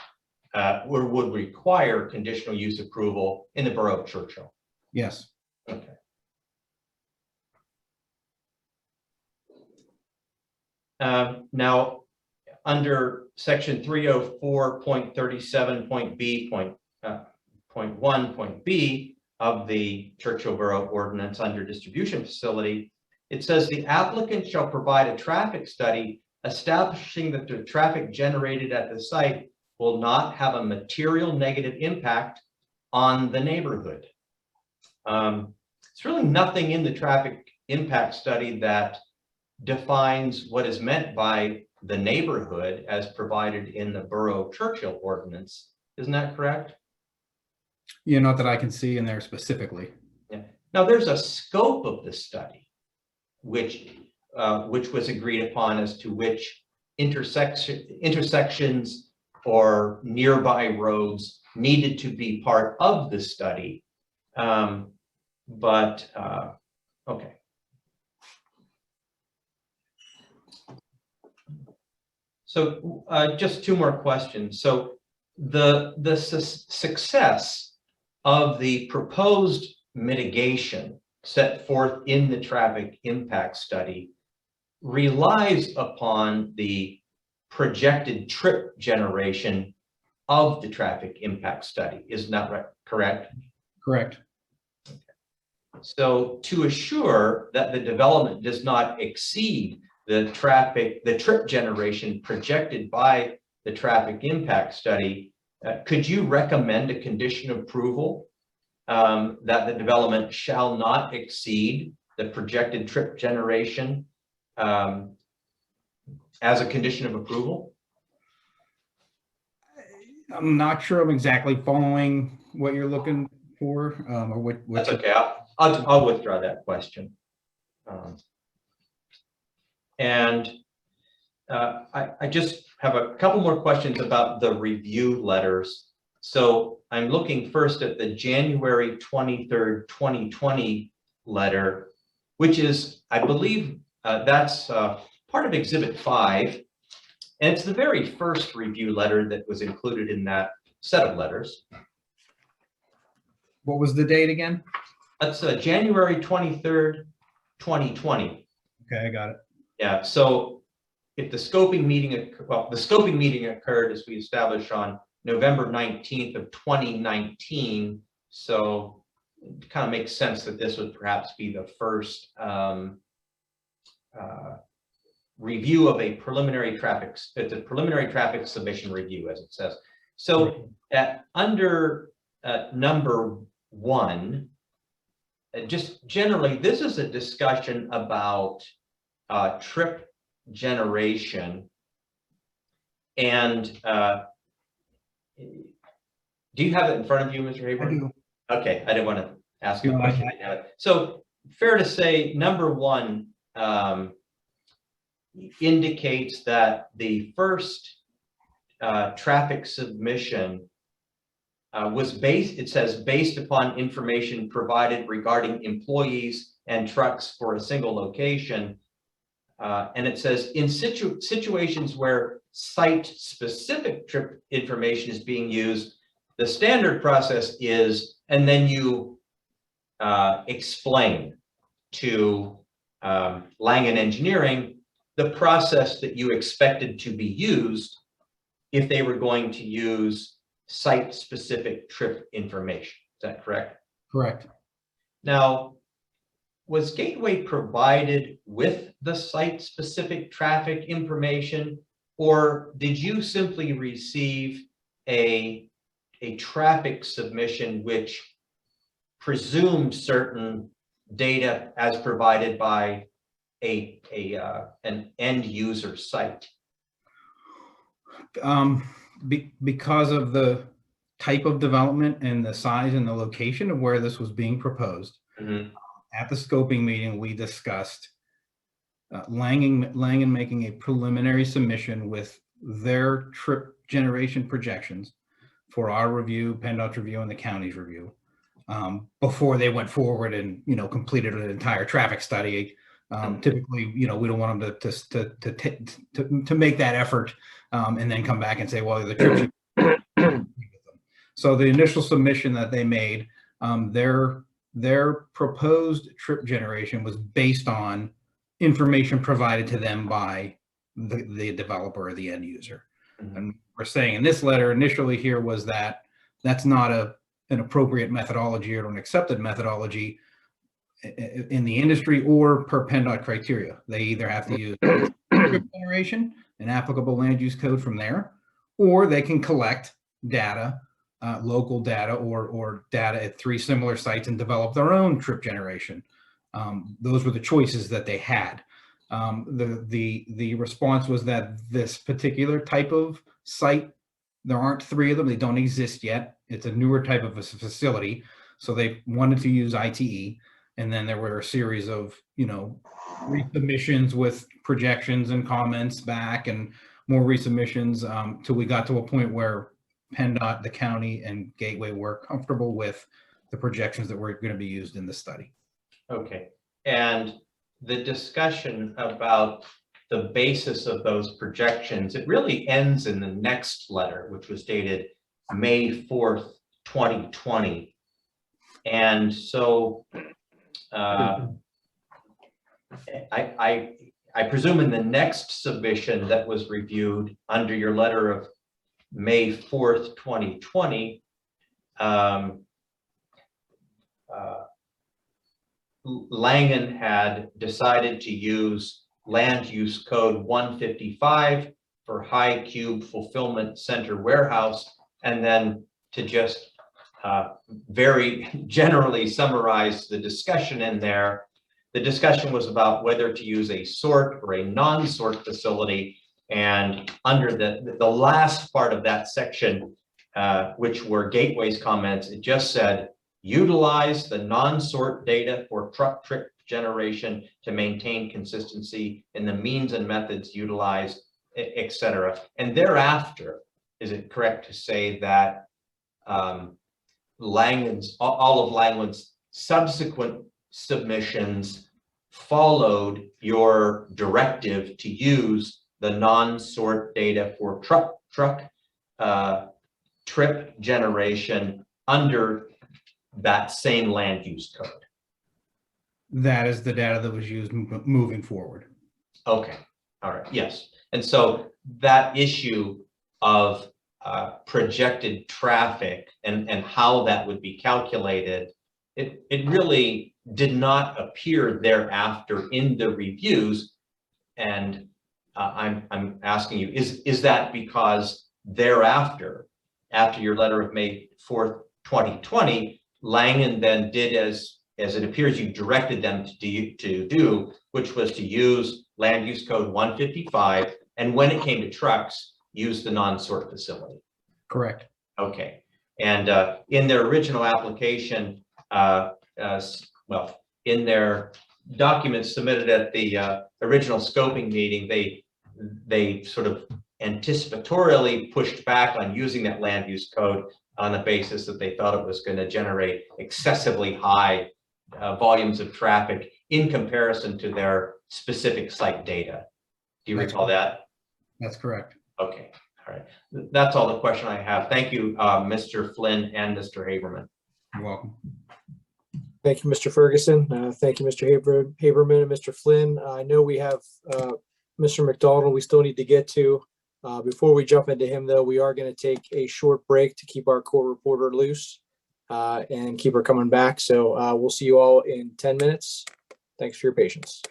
or would require conditional use approval in the borough of Churchill. Yes. Okay. Now, under section 304.37.B of the Churchill Borough Ordinance under distribution facility, it says the applicant shall provide a traffic study establishing that the traffic generated at the site will not have a material negative impact on the neighborhood. It's really nothing in the traffic impact study that defines what is meant by the neighborhood as provided in the Borough of Churchill ordinance. Isn't that correct? Yeah, not that I can see in there specifically. Yeah. Now there's a scope of the study, which was agreed upon as to which intersections or nearby roads needed to be part of the study. Okay. So just two more questions. So the success of the proposed mitigation set forth in the traffic impact study relies upon the projected trip generation of the traffic impact study. Isn't that right? Correct? Correct. Okay. So to assure that the development does not exceed the trip generation projected by the traffic impact study, could you recommend a condition of approval that the development shall not exceed the projected trip generation as a condition of approval? I'm not sure I'm exactly following what you're looking for, or what. That's okay. I'll withdraw that question. I just have a couple more questions about the review letters. So I'm looking first at the January 23rd, 2020 letter, which is, I believe, that's part of Exhibit 5, and it's the very first review letter that was included in that set of letters. What was the date again? That's January 23rd, 2020. Okay, I got it. Yeah, so if the scoping meeting, well, the scoping meeting occurred, as we established, on November 19th of 2019. So it kind of makes sense that this would perhaps be the first review of a preliminary traffic, it's a preliminary traffic submission review, as it says. So under number 1, just generally, this is a discussion about trip generation. And do you have it in front of you, Mr. Haberman? I do. Okay, I didn't want to ask you a No, question. I didn't have it. So fair to say, number 1 indicates that the first traffic submission was based, it says, based upon information provided regarding employees and trucks for a single location. And it says, in situations where site-specific trip information is being used, the standard process is, and then you explain to Langen Engineering the process that you expected to be used if they were going to use site-specific trip information. Is that correct? Correct. Now, was Gateway provided with the site-specific traffic information, or did you simply receive a traffic submission which presumed certain data as provided by an end user site? Because of the type of development and the size and the location of where this was being proposed. At the scoping meeting, we discussed Langen making a preliminary submission with their trip generation projections for our review, PennDOT's review, and the county's review, before they went forward and completed an entire traffic study. Typically, we don't want them to make that effort and then come back and say, well, the trip. So the initial submission that they made, their proposed trip generation was based on information provided to them by the developer or the end user. And we're saying in this letter initially here was that that's not an appropriate methodology or an accepted methodology in the industry or per PennDOT criteria. They either have to use trip generation, an applicable land use code from there, or they can collect data, local data or data at 3 similar sites and develop their own trip generation. Those were the choices that they had. The response was that this particular type of site, there aren't 3 of them, they don't exist yet. It's a newer type of a facility. So they wanted to use ITE. And then there were a series of, resubmissions with projections and comments back and more resubmissions till we got to a point where PennDOT, the county, and Gateway were comfortable with the projections that were going to be used in the study. Okay, and the discussion about the basis of those projections, it really ends in the next letter, which was dated May 4th, 2020. And so I presume in the next submission that was reviewed under your letter of May 4th, 2020, Langen had decided to use land use code 155 for high cube fulfillment center warehouse, and then to just very generally summarize the discussion in there. The discussion was about whether to use a sort or a non-sort facility, and under the last part of that section, which were Gateway's comments, it just said, utilize the non-sort data for truck trip generation to maintain consistency in the means and methods utilized, etc. And thereafter, is it correct to say that all of Langen's subsequent submissions followed your directive to use the non-sort data for truck trip generation under that same land use code. That is the data that was used moving forward. Okay, all right, yes. And so that issue of projected traffic and how that would be calculated, it really did not appear thereafter in the reviews. And I'm asking you, is that because thereafter, after your letter of May 4th, 2020, Langen then did as it appears you directed them to do, which was to use land use code 155, and when it came to trucks, use the non-sort facility? Correct. Okay, and in their original application, well, in their documents submitted at the original scoping meeting, they sort of anticipatorily pushed back on using that land use code on the basis that they thought it was going to generate excessively high volumes of traffic in comparison to their specific site data. Do you recall that? That's correct. Okay, all right. That's all the question I have. Thank you, Mr. Flynn and Mr. Haberman. You're welcome. Thank you, Mr. Ferguson. Thank you, Mr. Haberman and Mr. Flynn. I know we have Mr. McDonald we still need to get to. Before we jump into him, though, we are going to take a short break to keep our court reporter loose and keep her coming back. So we'll see you all in 10 minutes. Thanks for your patience.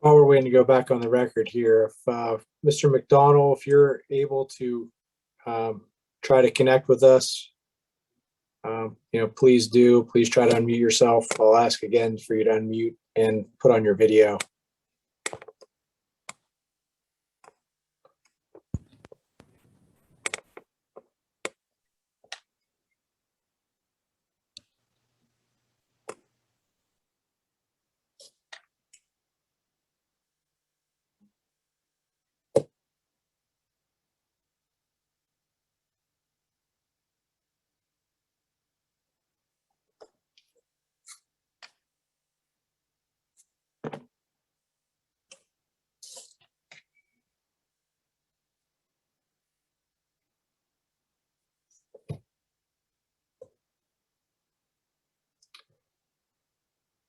While we're waiting to go back on the record here, if Mr. McDonald, if you're able to try to connect with us, please do. Please try to unmute yourself. I'll ask again for you to unmute and put on your video.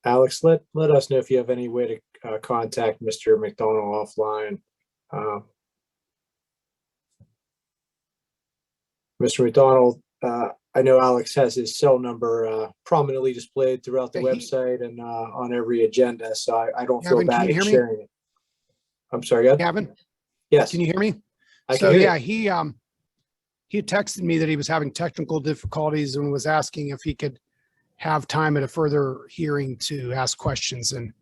Alex, let us know if you have any way to contact Mr. McDonald offline. Mr. McDonald, I know Alex has his cell number prominently displayed throughout the Yeah, website and on every agenda, so I don't feel Gavin, can bad you in hear me? sharing it. I'm sorry, Ed? Gavin, Yes, can you hear me? I So can hear yeah, you. he had texted me that he was having technical difficulties and was asking if he could have time at a further hearing to ask questions. And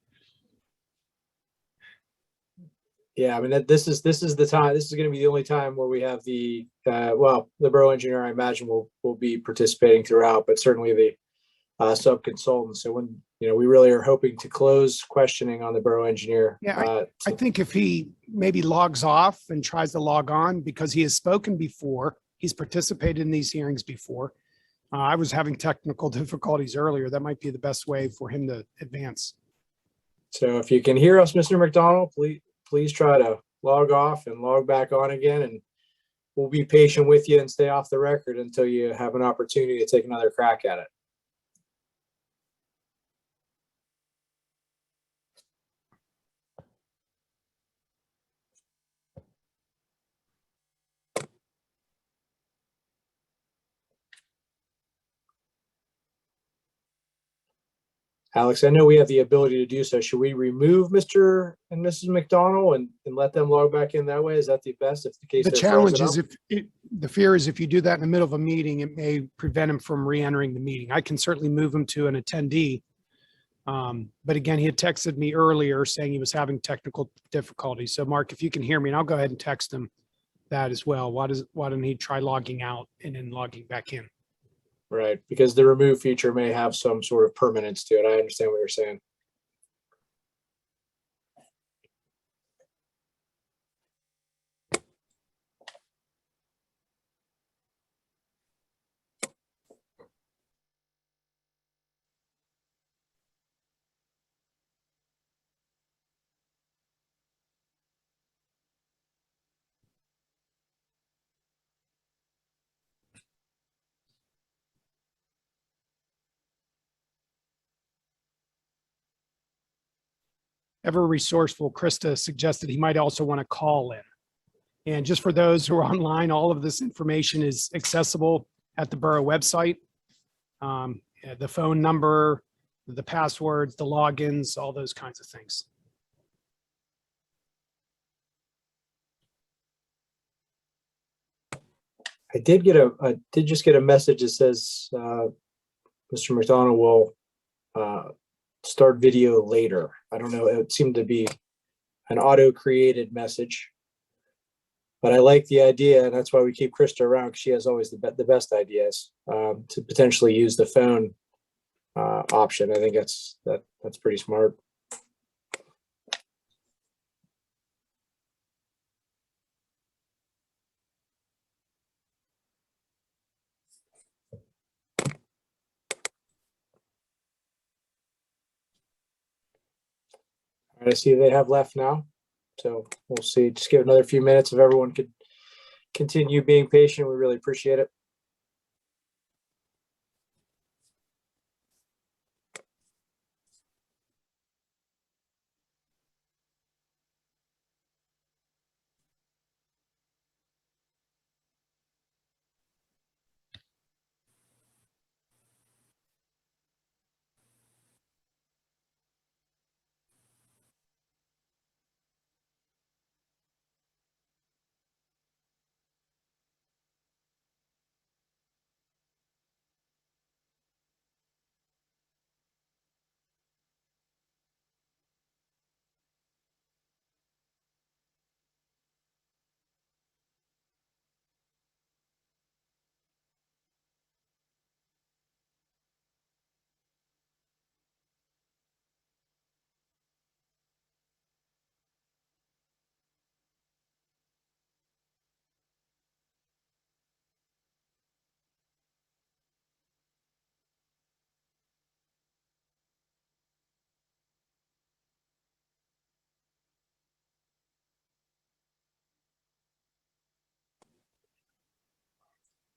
Yeah, I mean, this is the time. This is going to be the only time where we have the the borough engineer, I imagine, will be participating throughout, but certainly the sub consultant. So when we really are hoping to close questioning on the borough engineer. Yeah, I think if he maybe logs off and tries to log on, because he has spoken before, he's participated in these hearings before. I was having technical difficulties earlier. That might be the best way for him to advance. So if you can hear us, Mr. McDonald, please try to log off and log back on again, and we'll be patient with you and stay off the record until you have an opportunity to take another crack at it. Alex, I know we have the ability to do so. Should we remove Mr. and Mrs. McDonald and let them log back in that way? Is that the best if the case? The they're challenge frozen is up? the fear is if you do that in the middle of a meeting, it may prevent him from re-entering the meeting. I can certainly move him to an attendee. But again, he had texted me earlier saying he was having technical difficulties. So Mark, if you can hear me, and I'll go ahead and text him that as well. Why don't he try logging out and then logging back in? Right, because the remove feature may have some sort of permanence to it. I understand what you're saying. Ever resourceful, Krista suggested he might also want to call in. And just for those who are online, all of this information is accessible at the borough website. The phone number, the passwords, the logins, all those kinds of things. I did just get a message that says Mr. McDonald will start video later. I don't know. It seemed to be an auto-created message, but I like the idea, and that's why we keep Krista around, because she has always the best ideas to potentially use the phone option. I think that's pretty smart. All right, I see they have left now, so we'll see. Just give it another few minutes if everyone could continue being patient. We really appreciate it.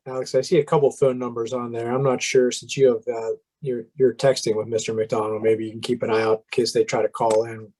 Alex, I see a couple phone numbers on there. I'm not sure since you have, you're texting with Mr. McDonald, maybe you can keep an eye out in case they try to call in.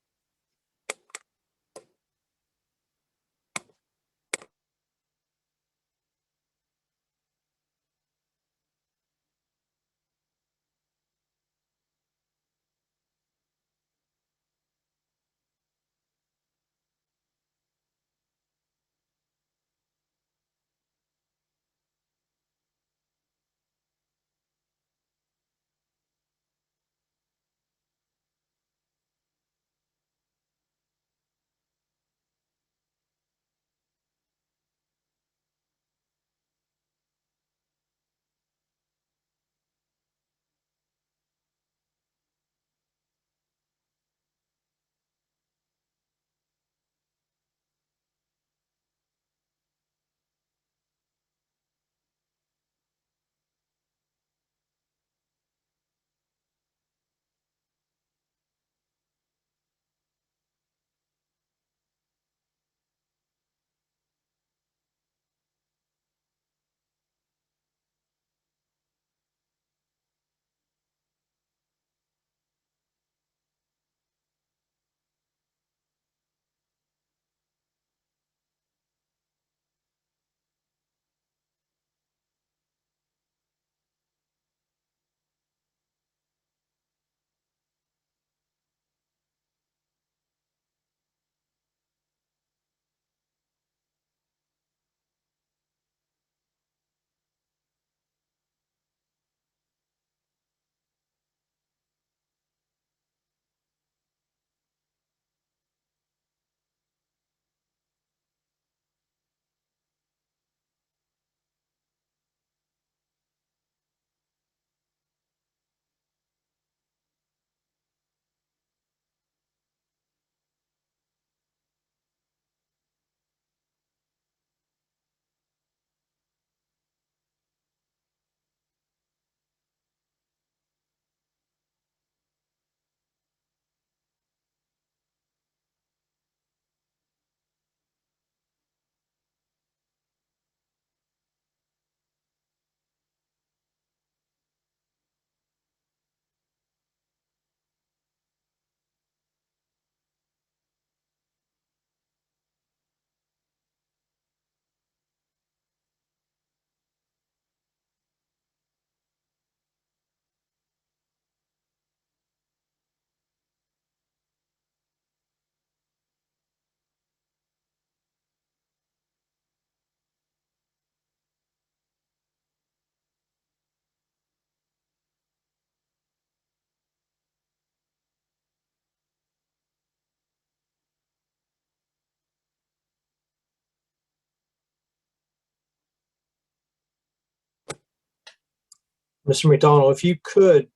Mr. McDonald, if you could,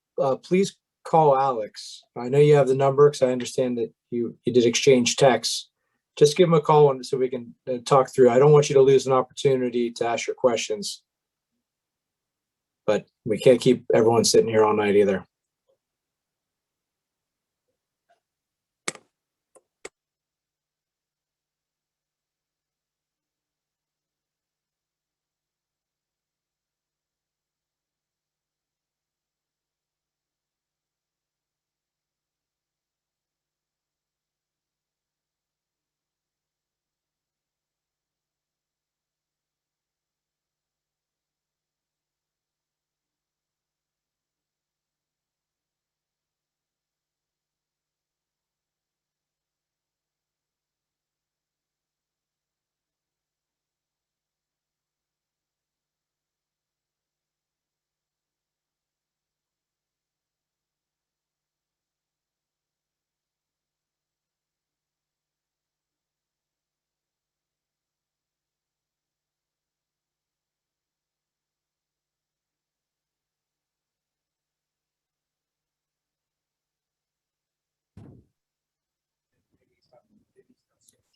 please call Alex. I know you have the number because I understand that you did exchange texts. Just give him a call so we can talk through. I don't want you to lose an opportunity to ask your questions. But we can't keep everyone sitting here all night either.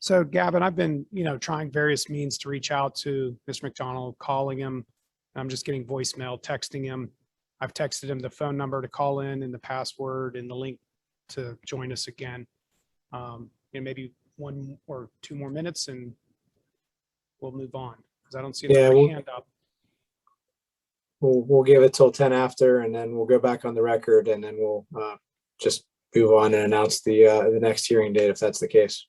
So Gavin, I've been, trying various means to reach out to Mr. McDonald, calling him. I'm just getting voicemail, texting him. I've texted him the phone number to call in and the password and the link to join us again. Maybe 1 or 2 more minutes and we'll move on because I don't see Yeah, another well, hand up. we'll give it till 10 after, and then we'll go back on the record, and then we'll just move on and announce the next hearing date if that's the case.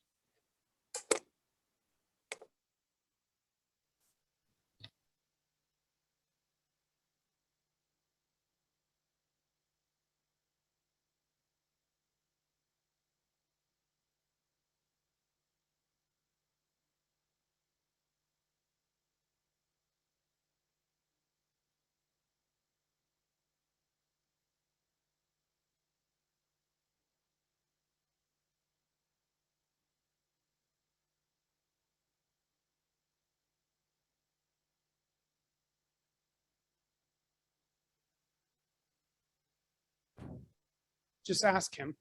Just ask him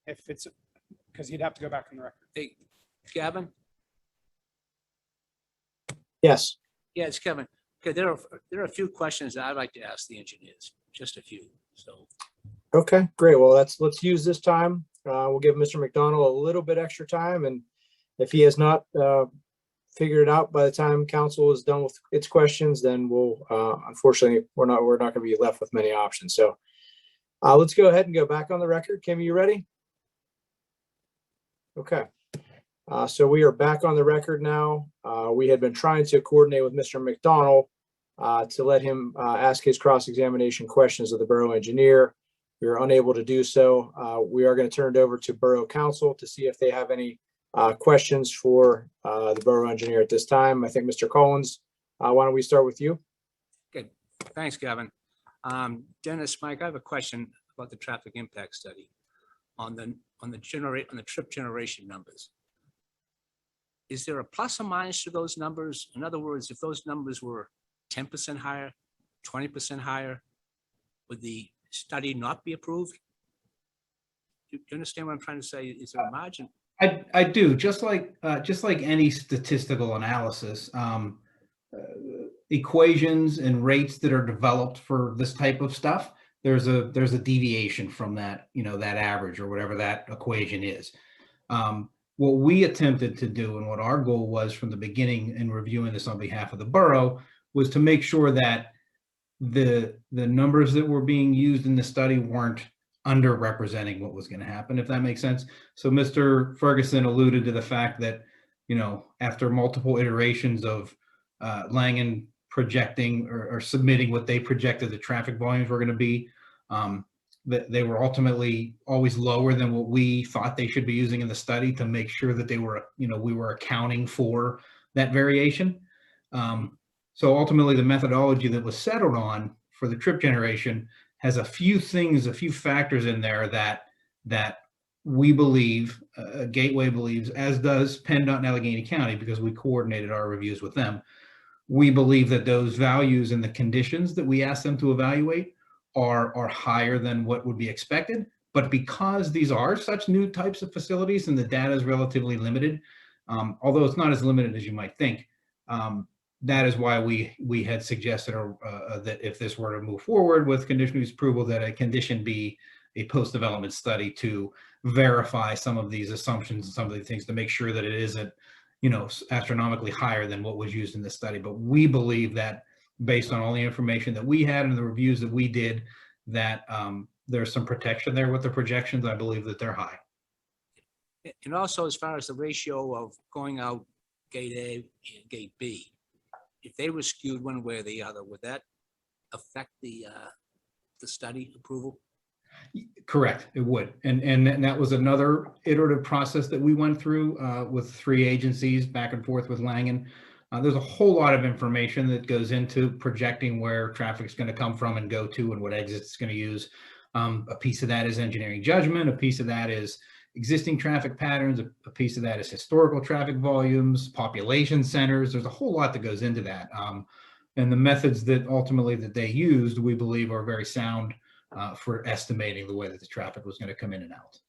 if it's, because he'd have to go back on the record. Hey, Gavin? Yes. Yeah, it's Kevin. Okay, there are a few questions that I'd like to ask the engineers, just a few, so. Okay, great. Well, let's use this time. We'll give Mr. McDonald a little bit extra time, and if he has not figured it out by the time council is done with its questions, then we'll unfortunately we're not going to be left with many options. So let's go ahead and go back on the record. Kim, you ready? Okay. So we are back on the record now. We had been trying to coordinate with Mr. McDonald to let him ask his cross-examination questions of the borough engineer. We were unable to do so. We are going to turn it over to Borough Council to see if they have any questions for the borough engineer at this time. I think Mr. Collins, why don't we start with you? Good. Thanks, Gavin. Dennis, Mike, I have a question about the traffic impact study on the trip generation numbers. Is there a plus or minus to those numbers? In other words, if those numbers were 10% higher, 20% higher, would the study not be approved? Do you understand what I'm trying to say? Is there a margin? I do, just like any statistical analysis, equations and rates that are developed for this type of stuff, there's a deviation from that, that average or whatever that equation is. What we attempted to do and what our goal was from the beginning in reviewing this on behalf of the borough was to make sure that the numbers that were being used in the study weren't underrepresenting what was going to happen, if that makes sense. So Mr. Ferguson alluded to the fact that, after multiple iterations of Langen projecting or submitting what they projected the traffic volumes were going to be, that they were ultimately always lower than what we thought they should be using in the study to make sure that they were, we were accounting for that variation. So ultimately the methodology that was settled on for the trip generation has a few factors in there that we believe, Gateway believes, as does PennDOT and Allegheny County, because we coordinated our reviews with them. We believe that those values and the conditions that we asked them to evaluate are higher than what would be expected. But because these are such new types of facilities and the data is relatively limited, although it's not as limited as you might think, that is why we had suggested that if this were to move forward with conditional use approval, that a condition be a post-development study to verify some of these assumptions and some of the things to make sure that it isn't, astronomically higher than what was used in the study. But we believe that based on all the information that we had and the reviews that we did, that there's some protection there with the projections. I believe that they're high. And also, as far as the ratio of going out gate A and gate B, if they were skewed one way or the other, would that affect the study approval? Correct, it would. And that was another iterative process that we went through with 3 agencies back and forth with Langen. There's a whole lot of information that goes into projecting where traffic's going to come from and go to and what exits it's going to use. A piece of that is engineering judgment. A piece of that is existing traffic patterns. A piece of that is historical traffic volumes, population centers. There's a whole lot that goes into that. And the methods that ultimately that they used, we believe, are very sound for estimating the way that the traffic was going to come in and out.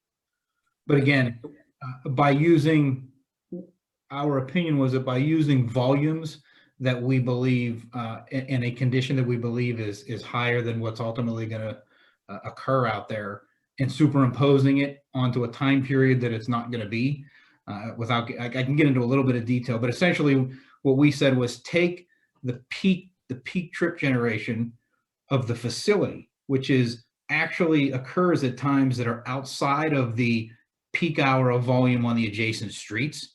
But again, by using, our opinion was that by using volumes that we believe in a condition that we believe is higher than what's ultimately going to occur out there, and superimposing it onto a time period that it's not going to be, I can get into a little bit of detail, but essentially what we said was take the peak trip generation of the facility, which is actually occurs at times that are outside of the peak hour of volume on the adjacent streets.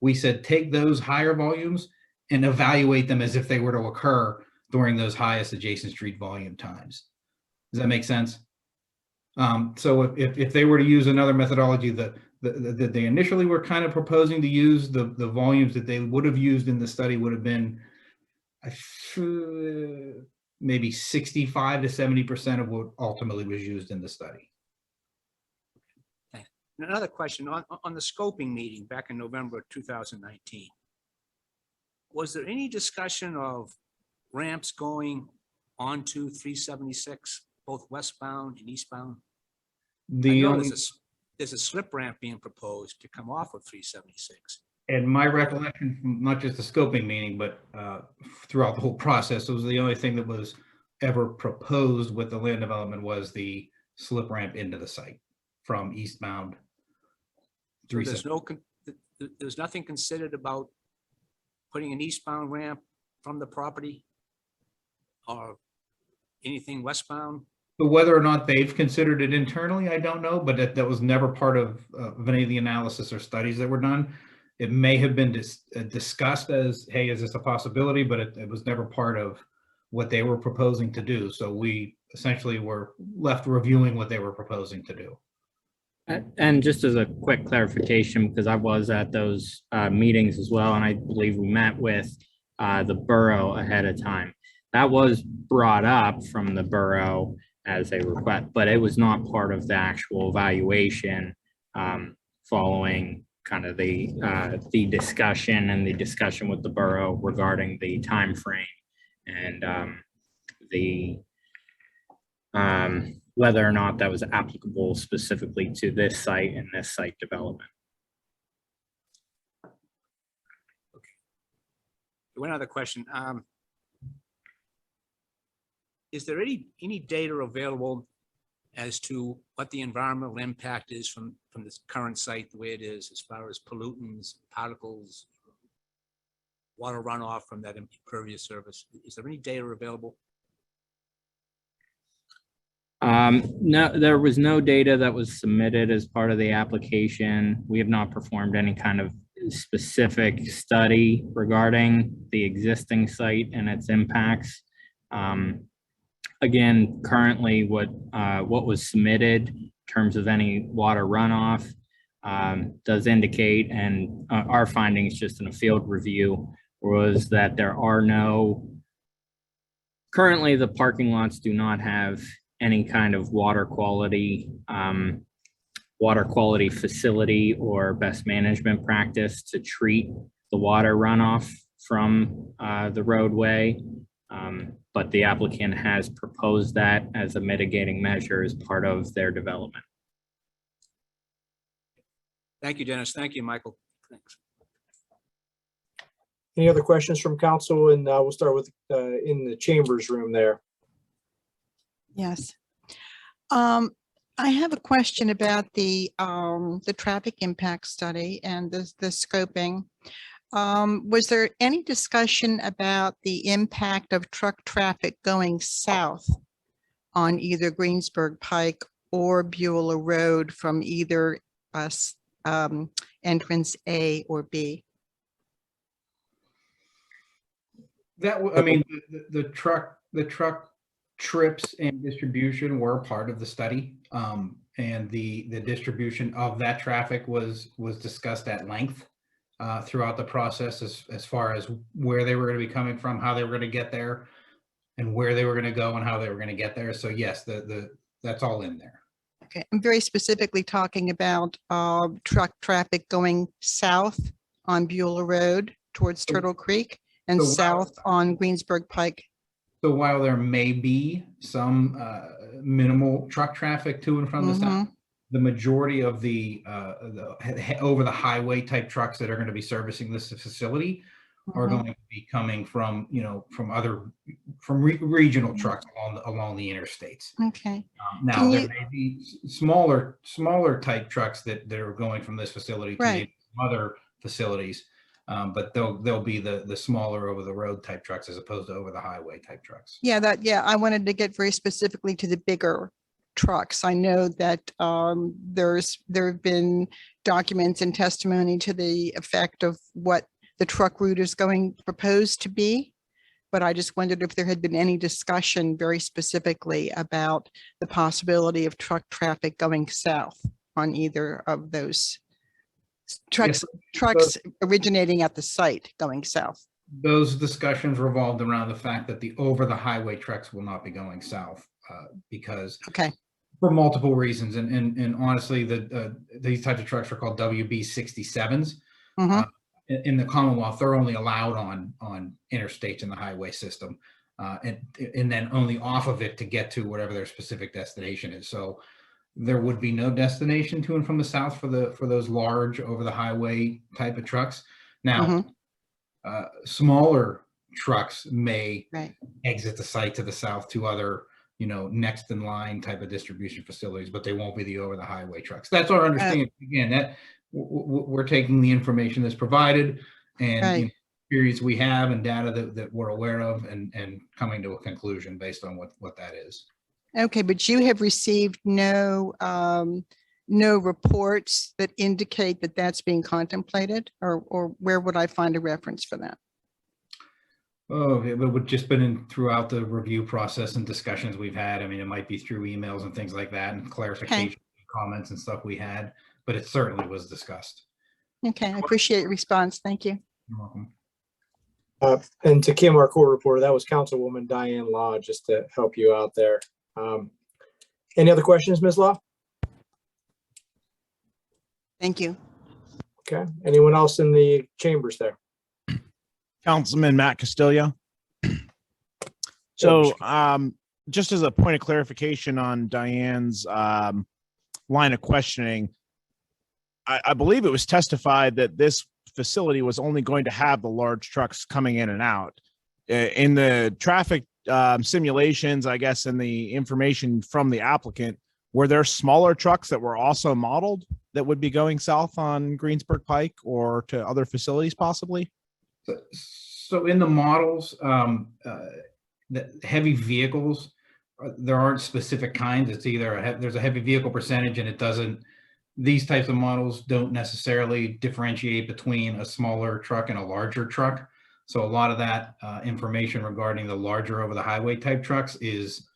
We said, take those higher volumes and evaluate them as if they were to occur during those highest adjacent street volume times. Does that make sense? So if they were to use another methodology that they initially were kind of proposing to use, the volumes that they would have used in the study would have been maybe 65 to 70% of what ultimately was used in the study. And another question on the scoping meeting back in November of 2019. Was there any discussion of ramps going onto 376, both westbound and eastbound? I know there's a slip ramp being proposed to come off of 376. And my recollection from not just the scoping meeting, but throughout the whole process, it was the only thing that was ever proposed with the land development was the slip ramp into the site from eastbound. So there's nothing considered about putting an eastbound ramp from the property or anything westbound? But whether or not they've considered it internally, I don't know, but that was never part of any of the analysis or studies that were done. It may have been discussed as, hey, is this a possibility? But it was never part of what they were proposing to do. So we essentially were left reviewing what they were proposing to do. And just as a quick clarification, because I was at those meetings as well, and I believe we met with the borough ahead of time. That was brought up from the borough as a request, but it was not part of the actual evaluation following kind of the discussion and the discussion with the borough regarding the time frame and whether or not that was applicable specifically to this site and this site development. Okay. One other question. Is there any data available as to what the environmental impact is from this current site, the way it is, as far as pollutants, particles, water runoff from that impervious surface? Is there any data available? No, there was no data that was submitted as part of the application. We have not performed any kind of specific study regarding the existing site and its impacts. Again, currently what was submitted in terms of any water runoff does indicate, and our findings just in a field review was that there are currently the parking lots do not have any kind of water quality facility or best management practice to treat the water runoff from the roadway. But the applicant has proposed that as a mitigating measure as part of their development. Thank you, Dennis. Thank you, Michael. Thanks. Any other questions from council? And we'll start with in the chambers room there. Yes. I have a question about the traffic impact study and the scoping. Was there any discussion about the impact of truck traffic going south on either Greensburg Pike or Beulah Road from either entrance A or B? I mean, the truck trips and distribution were part of the study, and the distribution of that traffic was discussed at length throughout the process as far as where they were going to be coming from, how they were going to get there, and where they were going to go and how they were going to get there. So yes, that's all in there. Okay, I'm very specifically talking about truck traffic going south on Beulah Road towards Turtle Creek and south on Greensburg Pike. So while there may be some minimal truck traffic to and from the south, the majority of the over the highway type trucks that are going to be servicing this facility are going to be coming from, regional trucks along the interstates. Okay. Now there may be smaller type trucks that are going from this facility to maybe some other facilities. But they'll be the smaller over the road type trucks as opposed to over the highway type trucks. Yeah, I wanted to get very specifically to the bigger trucks. I know that there have been documents and testimony to the effect of what the truck route is proposed to be. But I just wondered if there had been any discussion very specifically about the possibility of truck traffic going south on either of those trucks originating at the site going south. Those discussions revolved around the fact that the over the highway trucks will not be going south because for multiple reasons. And honestly, these types of trucks are called WB 67s. In the Commonwealth, they're only allowed on interstates in the highway system, and then only off of it to get to whatever their specific destination is. So there would be no destination to and from the south for those large over the highway type of trucks. Now, smaller trucks may exit the site to the south to other, next in line type of distribution facilities, but they won't be the over the highway trucks. That's our understanding. Again, that we're taking the information that's provided and experience we have and data that we're aware of and coming to a conclusion based on what that is. Okay, but you have received no reports that indicate that that's being contemplated, or where would I find a reference for that? Oh, it would just been throughout the review process and discussions we've had. I mean, it might be through emails and things like that and clarification comments and stuff we had, but it certainly was discussed. Okay, I appreciate your response. Thank you. You're welcome. And to Kim, our core reporter, that was Councilwoman Diane Law, just to help you out there. Any other questions, Ms. Law? Thank you. Okay. Anyone else in the chambers there? Councilman Matt Castillo. So just as a point of clarification on Diane's line of questioning, I believe it was testified that this facility was only going to have the large trucks coming in and out. In the traffic simulations, I guess, and the information from the applicant, were there smaller trucks that were also modeled that would be going south on Greensburg Pike or to other facilities possibly? So in the models, the heavy vehicles, there aren't specific kinds. It's either there's a heavy vehicle percentage and it doesn't, these types of models don't necessarily differentiate between a smaller truck and a larger truck. So a lot of that information regarding the larger over the highway type trucks is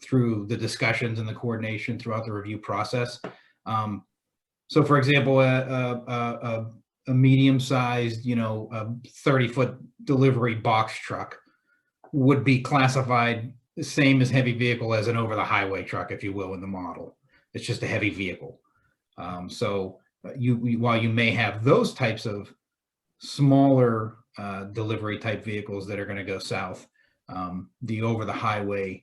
through the discussions and the coordination throughout the review process. So for example, a medium-sized, a 30-foot delivery box truck would be classified the same as heavy vehicle as an over the highway truck, if you will, in the model. It's just a heavy vehicle. So while you may have those types of smaller delivery type vehicles that are going to go south, the over the highway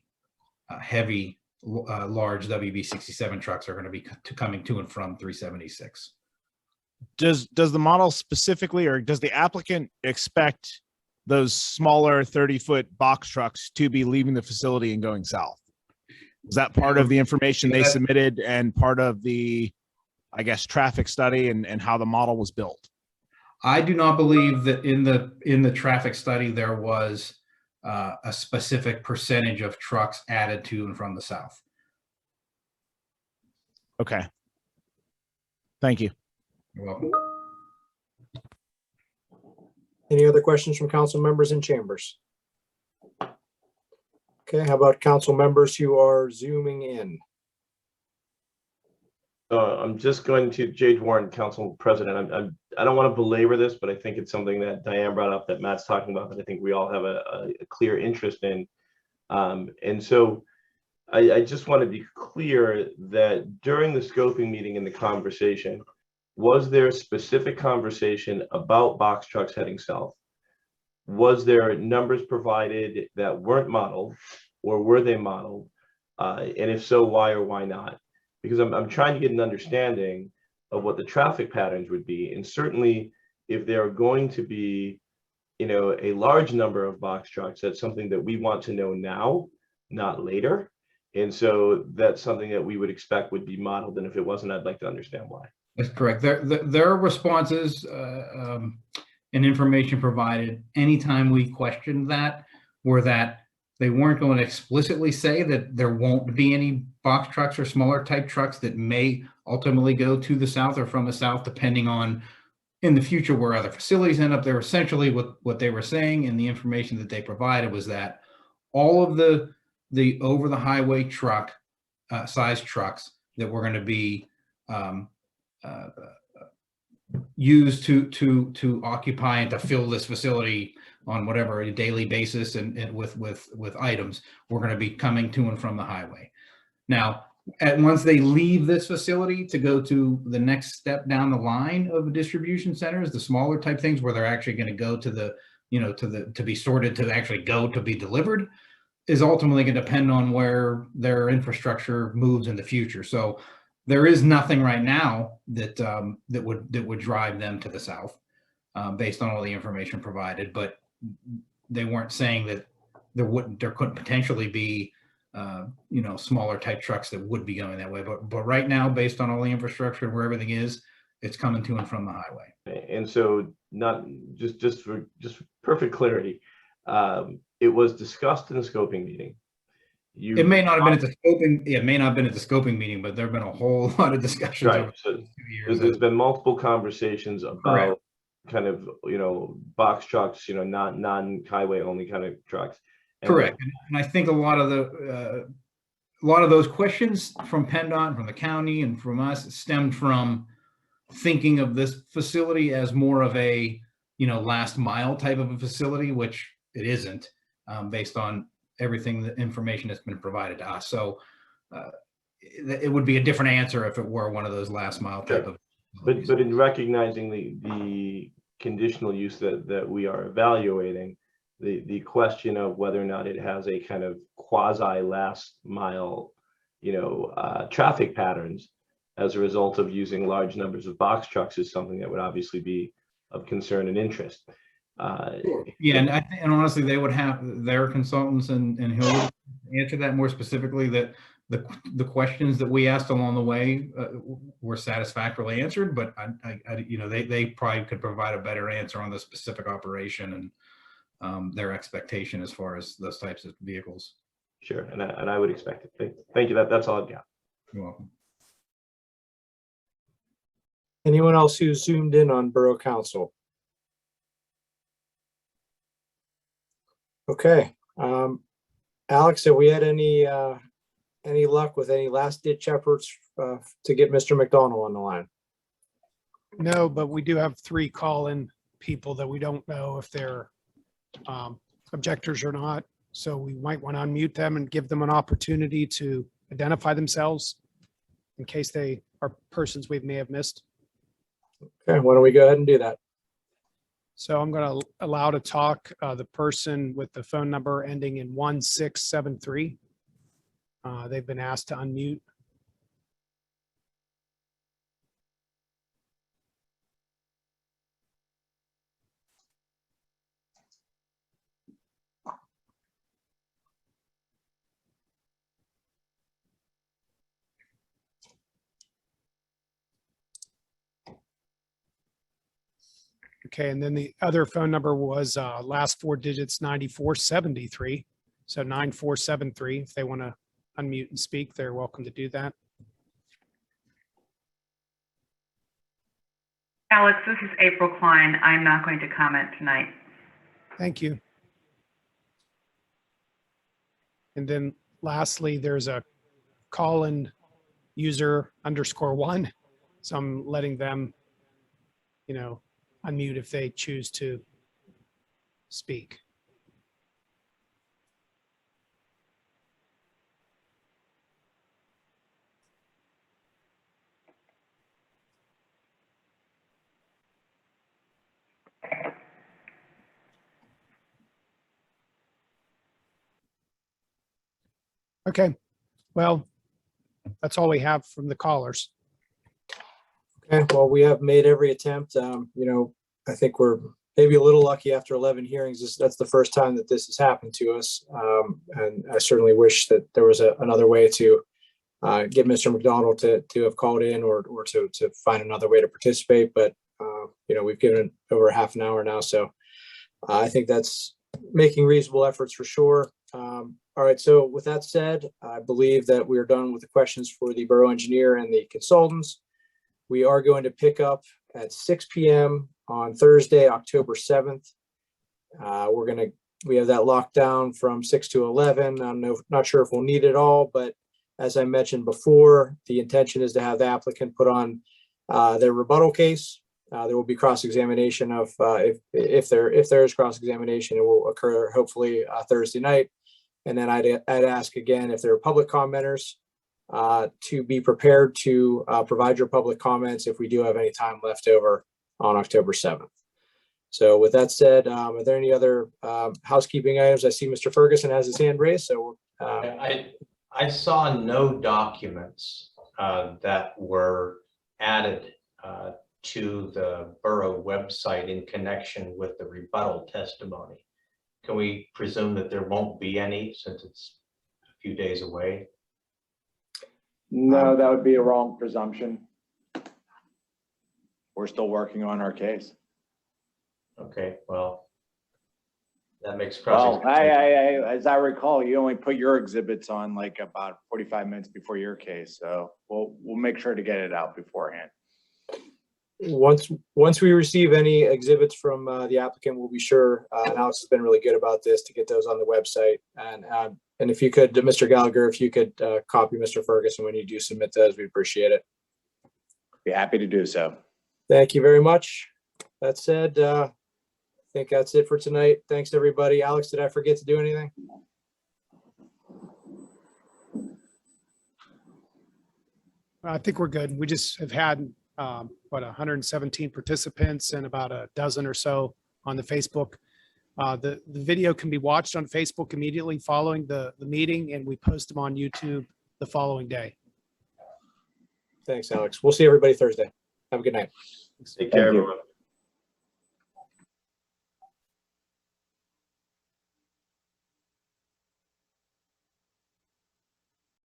heavy large WB 67 trucks are going to be coming to and from 376. Does the model specifically, or does the applicant expect those smaller 30-foot box trucks to be leaving the facility and going south? Is that part of the information they submitted and part of the, I guess, traffic study and how the model was built? I do not believe that in the traffic study there was a specific percentage of trucks added to and from the south. Okay. Thank you. You're welcome. Any other questions from council members in chambers? Okay, how about council members who are zooming in? I'm just going to Jade Warren, Council President. I don't want to belabor this, but I think it's something that Diane brought up that Matt's talking about that I think we all have a clear interest in. And so I just want to be clear that during the scoping meeting and the conversation, was there a specific conversation about box trucks heading south? Was there numbers provided that weren't modeled, or were they modeled? And if so, why or why not? Because I'm trying to get an understanding of what the traffic patterns would be. And certainly if there are going to be, a large number of box trucks, that's something that we want to know now, not later. And so that's something that we would expect would be modeled. And if it wasn't, I'd like to understand why. That's correct. There are responses and information provided anytime we questioned that were that they weren't going to explicitly say that there won't be any box trucks or smaller type trucks that may ultimately go to the south or from the south, depending on in the future where other facilities end up. They're essentially what they were saying, and the information that they provided was that all of the over the highway truck size trucks that were going to be used to occupy and to fill this facility on whatever a daily basis and with items, we're going to be coming to and from the highway. Now, once they leave this facility to go to the next step down the line of distribution centers, the smaller type things where they're actually going to go to the, to be sorted, to actually go to be delivered, is ultimately going to depend on where their infrastructure moves in the future. So there is nothing right now that that would drive them to the south based on all the information provided, but they weren't saying that there couldn't potentially be smaller type trucks that would be going that way. But right now, based on all the infrastructure and where everything is, it's coming to and from the highway. And so, not just for perfect clarity, it was discussed in the scoping meeting. It may not have been at the scoping. It may not have been at the scoping meeting, but there've been a whole lot of discussions. Right. So there's been multiple conversations about Correct. kind of box trucks, not non-highway only kind of trucks. Correct. And I think a lot of those questions from PennDOT, from the county, and from us stemmed from thinking of this facility as more of a last mile type of a facility, which it isn't, based on everything, the information that's been provided to us. So it would be a different answer if it were one of those last mile type of. But in recognizing the conditional use that we are evaluating, the question of whether or not it has a kind of quasi last mile, traffic patterns as a result of using large numbers of box trucks is something that would obviously be of concern and interest. Yeah, and honestly, they would have their consultants and he'll answer that more specifically. That the questions that we asked along the way were satisfactorily answered, but they probably could provide a better answer on the specific operation and their expectation as far as those types of vehicles. Sure, and I would expect it. Thank you. That's all I've got. You're welcome. Anyone else who's zoomed in on Borough Council? Okay, Alex, have we had any luck with any last ditch efforts to get Mr. McDonald on the line? No, but we do have 3 call-in people that we don't know if they're objectors or not. So we might want to unmute them and give them an opportunity to identify themselves in case they are persons we may have missed. Okay, why don't we go ahead and do that? So I'm going to allow to talk the person with the phone number ending in 1673. They've been asked to unmute. Okay, and then the other phone number was last 4 digits 9473. So 9473. If they want to unmute and speak, they're welcome to do that. Alex, this is April Klein. I'm not going to comment tonight. Thank you. And then lastly, there's a call-in user _1. So I'm letting them, unmute if they choose to speak. Okay, well, that's all we have from the callers. Okay, well, we have made every attempt. I think we're maybe a little lucky after 11 hearings. That's the first time that this has happened to us. And I certainly wish that there was another way to get Mr. McDonald to have called in or to find another way to participate. But We've given over half an hour now, so I think that's making reasonable efforts for sure. All right, so with that said, I believe that we're done with the questions for the borough engineer and the consultants. We are going to pick up at 6 p.m. on Thursday, October 7th. We have that locked down from 6 to 11. I'm not sure if we'll need it all, but as I mentioned before, the intention is to have the applicant put on their rebuttal case. There will be cross-examination of, if there is cross-examination, it will occur hopefully Thursday night. And then I'd ask again, if there are public commenters, to be prepared to provide your public comments if we do have any time left over on October 7th. So with that said, are there any other housekeeping items? I see Mr. Ferguson has his hand raised, so. I saw no documents that were added to the borough website in connection with the rebuttal testimony. Can we presume that there won't be any since it's a few days away? No, that would be a wrong presumption. We're still working on our case. Okay, well, that makes Well, crossing. as I recall, you only put your exhibits on like about 45 minutes before your case. So we'll make sure to get it out beforehand. Once we receive any exhibits from the applicant, we'll be sure, and Alex has been really good about this, to get those on the website. And if you could, Mr. Gallagher, if you could copy Mr. Ferguson when you do submit those, we appreciate it. Be happy to do so. Thank you very much. That said, I think that's it for tonight. Thanks, everybody. Alex, did I forget to do anything? I think we're good. We just have had, 117 participants and about a dozen or so on the Facebook. The video can be watched on Facebook immediately following the meeting, and we post them on YouTube the following day. Thanks, Alex. We'll see everybody Thursday. Have a good night. Take care, everyone.